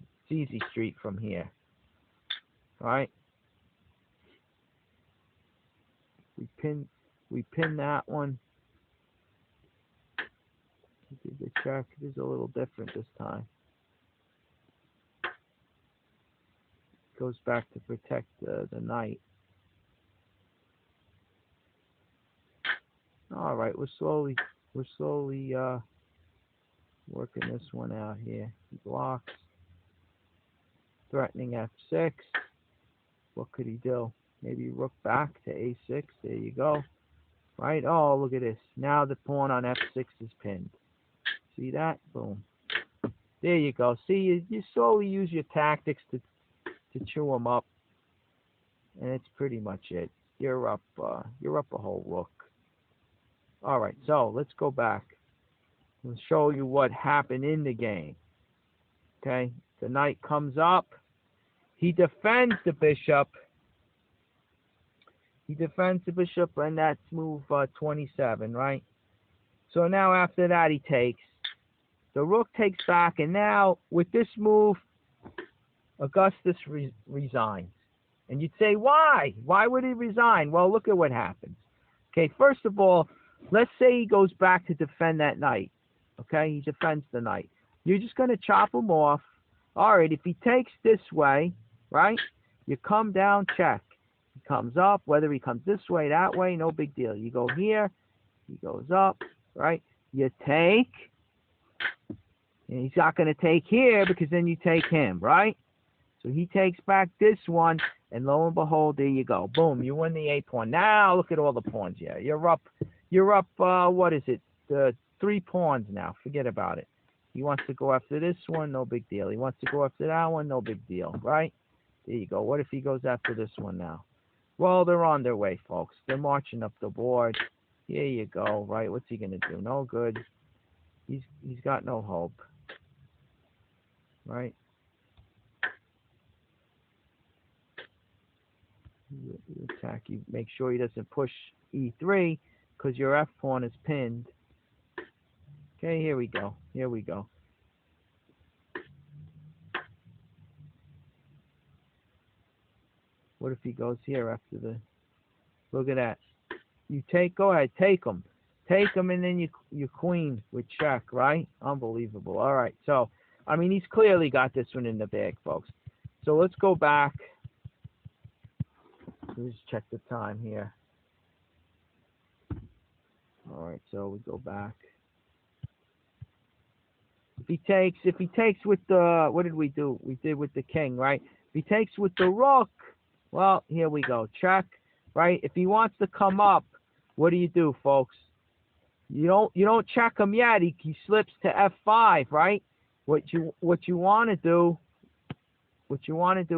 It's easy street from here, right? We pin that one. The check is a little different this time. Goes back to protect the knight. All right, we're slowly working this one out here. He blocks, threatening f6. What could he do? Maybe rook back to a6. There you go. Right? Oh, look at this. Now the pawn on f6 is pinned. See that? Boom. There you go. See, you slowly use your tactics to chew them up, and it's pretty much it. You're up a whole rook. All right, so let's go back. I'll show you what happened in the game. Okay, the knight comes up. He defends the bishop. And that's move 27, right? So now after that, he takes. The rook takes back, and now with this move, Augustus resigns. And you'd say, why? Why would he resign? Well, look at what happens. Okay, first of all, let's say he goes back to defend that knight. Okay, he defends the knight. You're just going to chop him off. All right, if he takes this way, right, you come down, check. He comes up, whether he comes this way, that way, no big deal. You go here, he goes up, right? You take, and he's not going to take here because then you take him, right? So he takes back this one, and lo and behold, there you go. Boom, you win the A pawn. Now look at all the pawns here. You're up, what is it? 3 pawns now. Forget about it. He wants to go after this one, no big deal. He wants to go after that one, no big deal, right? There you go. What if he goes after this one now? Well, they're on their way, folks. They're marching up the board. Here you go, right? What's he going to do? No good. He's got no hope, right? You attack. You make sure he doesn't push E3 because your F pawn is pinned. Okay, here we go. Here we go. What if he goes here after the... Look at that. You take... Go ahead, take him. Take him, and then you queen with check, right? Unbelievable. All right, so, I mean, he's clearly got this one in the bag, folks. So let's go back. Let's check the time here. All right, so we go back. If he takes with the, what did we do? We did with the king, right? If he takes with the rook, well, here we go. Check, right? If he wants to come up, what do, folks? You don't check him yet. He slips to F5, right? What you want to do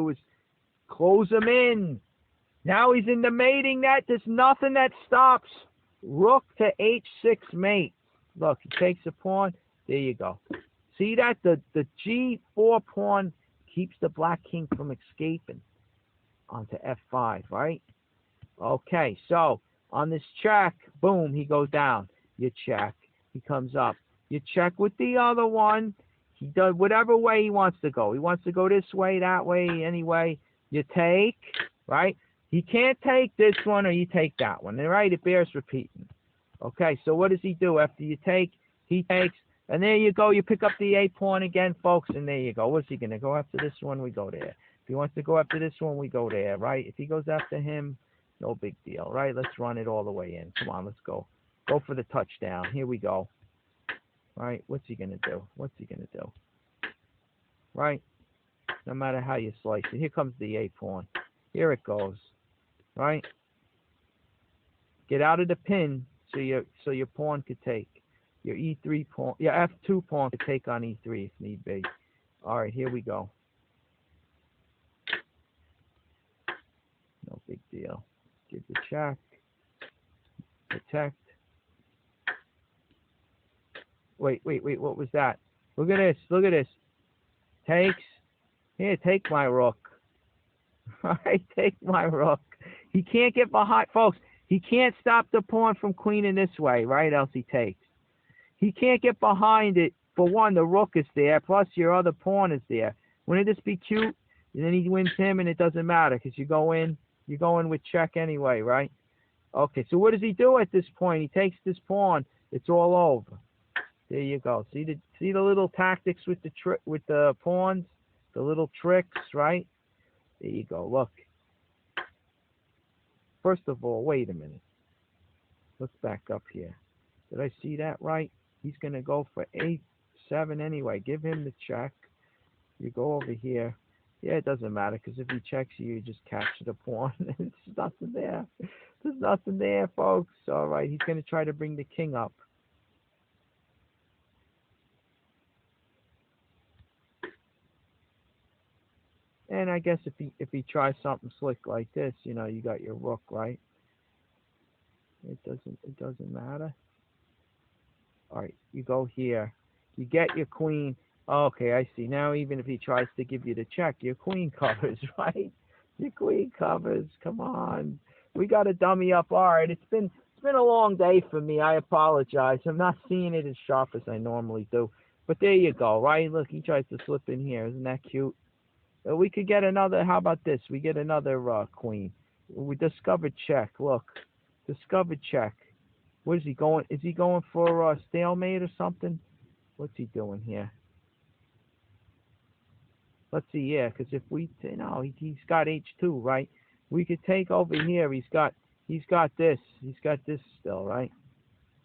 is close him in. Now he's in the mating net. There's nothing that stops Rook to H6 mate. Look, he takes a pawn. There you go. See that? The G4 pawn keeps the black king from escaping onto F5, right? Okay, so on this check, boom, he goes down. You check. He comes up. You check with the other one. He does whatever way he wants to go. He wants to go this way, that way, anyway. You take, right? He can't take this one or you take that one, right? It bears repeating. Okay, so what does he do? After you take, he takes, and there you go. You pick up the A pawn again, folks, and there you go. What's he going to go after this one? We go there. If he wants to go after this one, we go there, right? If he goes after him, no big deal, right? Let's run it all the way in. Come on, let's go. Go for the touchdown. Here we go. Right? What's he going to do? What's he going to do? Right? No matter how you slice it. Here comes the A pawn. Here it goes. Right? Get out of the pin so your pawn could take. Your E3 pawn, your F2 pawn could take on E3 if need be. All right, here we go. No big deal. Give the check. Protect. Wait, what was that? Look at this. Takes. Here, take my rook. All right, take my rook. He can't get behind, folks. He can't stop the pawn from queening this way, right? Else he takes. He can't get behind it. For one, the rook is there, plus your other pawn is there. Wouldn't this be cute? And then he wins him, and it doesn't matter because you're going with check anyway, right? Okay, so what does he do at this point? He takes this pawn. It's all over. There you go. See the little tactics with the pawns, the little tricks, right? There you go. Look. First of all, wait a minute. Let's back up here. Did I see that right? He's going to go for A7 anyway. Give him the check. You go over here. Yeah, it doesn't matter because if he checks you, you just capture the pawn. There's nothing there. There's nothing there, folks. All right, he's going to try to bring the king up. And I guess if he tries something slick like this, you know, you got your rook, right? It doesn't matter. All right, you go here. You get your queen. Okay, I see. Now even if he tries to give you the check, your queen covers, right? Your queen covers. Come on. We got to dummy up. All right, it's been a long day for me. I apologize. I'm not seeing it as sharp as I normally do. But there you go, right? Look, he tries to slip in here. Isn't that cute? We could get another, how about this? We get another queen. We discovered check. Look, discovered check. What is he going? Is he going for a stalemate or something? What's he doing here? Let's see, yeah, because if we, no, he's got H2, right? We could take over here. He's got this. He's got this still, right?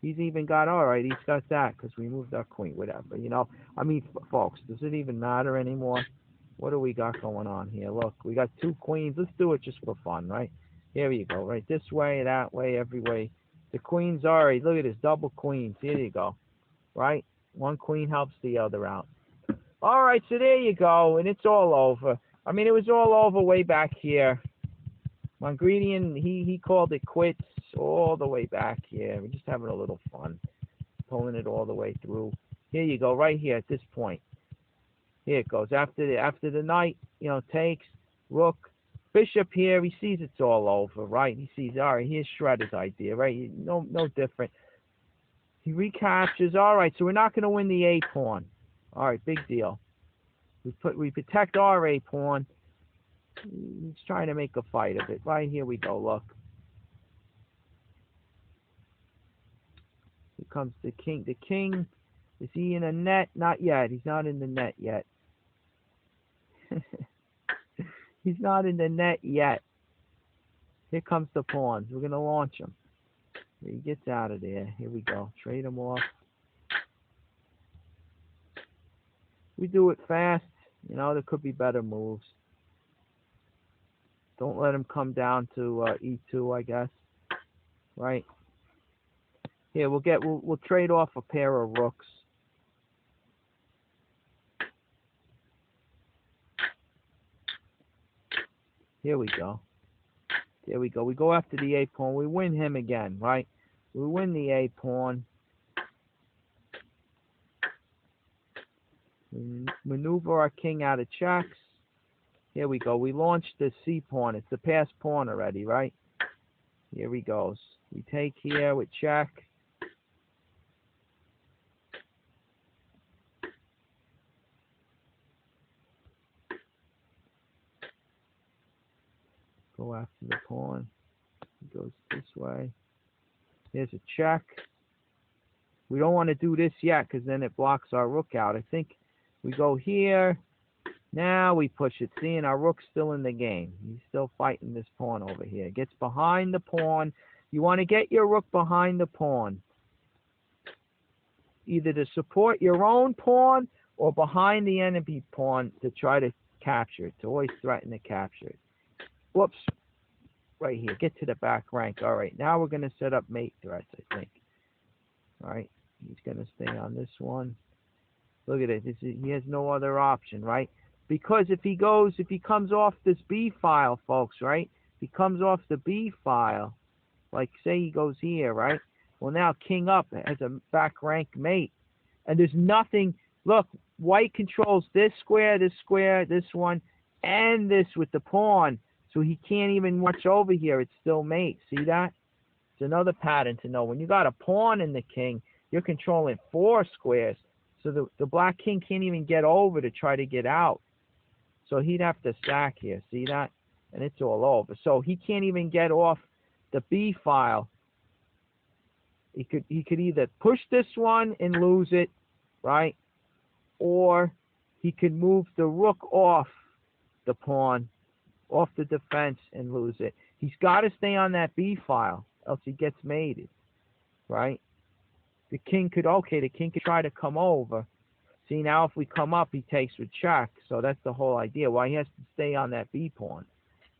He's even got, all right, he's got that because we moved our queen, whatever, you know. I mean, folks, does it even matter anymore? What do we got going on here? Look, we got 2 queens. Let's do it just for fun, right? Here you go, right? This way, that way, every way. The queens, all right, look at this, double queens. Here you go. right? One queen helps the other out. All right, so there you go, and it's all over. I mean, it was all over way back here. Mongredien, he called it quits all the way back here. We're just having a little fun, pulling it all the way through. Here you go, right here at this point. Here it goes. After the knight, takes rook, bishop here. He sees it's all over, right? He sees, all right, here's Shredder's idea, right? No different. He recaptures. All right, so we're not going to win the A pawn. All right, big deal. We protect our A pawn. He's trying to make a fight of it. Right, here we go, look. Here comes the king. The king, is he in a net? Not yet. He's not in the net yet. He's not in the net yet. Here comes the pawns. We're going to launch him. He gets out of there. Here we go. Trade him off. We do it fast. There could be better moves. Don't let him come down to E2, I guess. Right? Here, we'll trade off a pair of rooks. Here we go. There we go. We go after the A pawn. We win him again, right? We win the A pawn. We maneuver our king out of checks. Here we go. We launched the C pawn. It's the passed pawn already, right? Here he goes. We take here with check. Go after the pawn. He goes this way. Here's a check. We don't want to do this yet because then it blocks our rook out. I think we go here. Now we push it. Seeing our rook's still in the game. He's still fighting this pawn over here. Gets behind the pawn. You want to get your rook behind the pawn. Either to support your own pawn or behind the enemy pawn to try to capture it. To always threaten to capture it. Whoops. Right here. Get to the back rank. All right. Now we're going to set up mate threats, I think. All right. He's going to stay on this one. Look at it. He has no other option, right? Because if he comes off this B file, folks, right? If he comes off the B file, like say he goes here, right? Well, now king up has a back rank mate. And there's nothing. Look, white controls this square, this one, and this with the pawn. So he can't even watch over here. It's still mate. See that? It's another pattern to know. When you got a pawn in the king, you're controlling 4 squares. So the black king can't even get over to try to get out. So he'd have to sack here. See that? And it's all over. So he can't even get off the B file. He could either push this one and lose it, right? Or he could move the rook off the pawn, off the defense, and lose it. He's got to stay on that B file, else he gets mated, right? The king could try to come over. See, now if we come up, he takes with check. So that's the whole idea. Why he has to stay on that B pawn.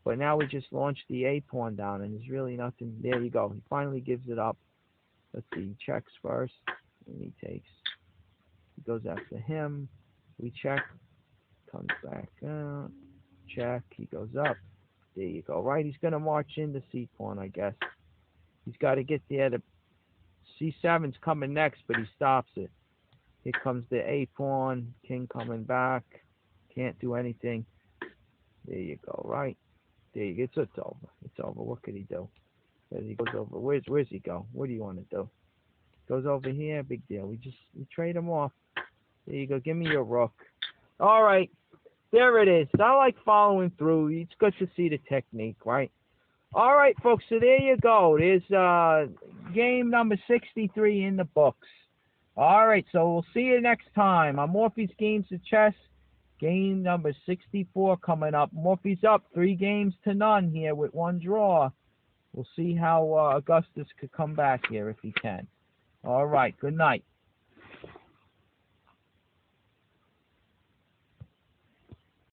But now we just launched the A pawn down, and there's really nothing. There you go. He finally gives it up. Let's see. He checks first, and he takes. He goes after him. We check. Comes back out. Check. He goes up. There you go. Right. He's going to march into C pawn, I guess. He's got to get there. The C7's coming next, but he stops it. Here comes the A pawn. King coming back. Can't do anything. There you go. Right. There you go. It's over. It's over. What could he do? He goes over. Where's he go? What do you want to do? Goes over here. Big deal. We trade him off. There you go. Give me your rook. All right. There it is. I like following through. It's good to see the technique, right? All right, folks. So there you go. There's game number 63 in the books. All right. So we'll see you next time on Morphy's Games of Chess. Game number 64 coming up. Morphy's up 3-0 here with 1 draw. We'll see how Augustus could come back here if he can. All right. Good night.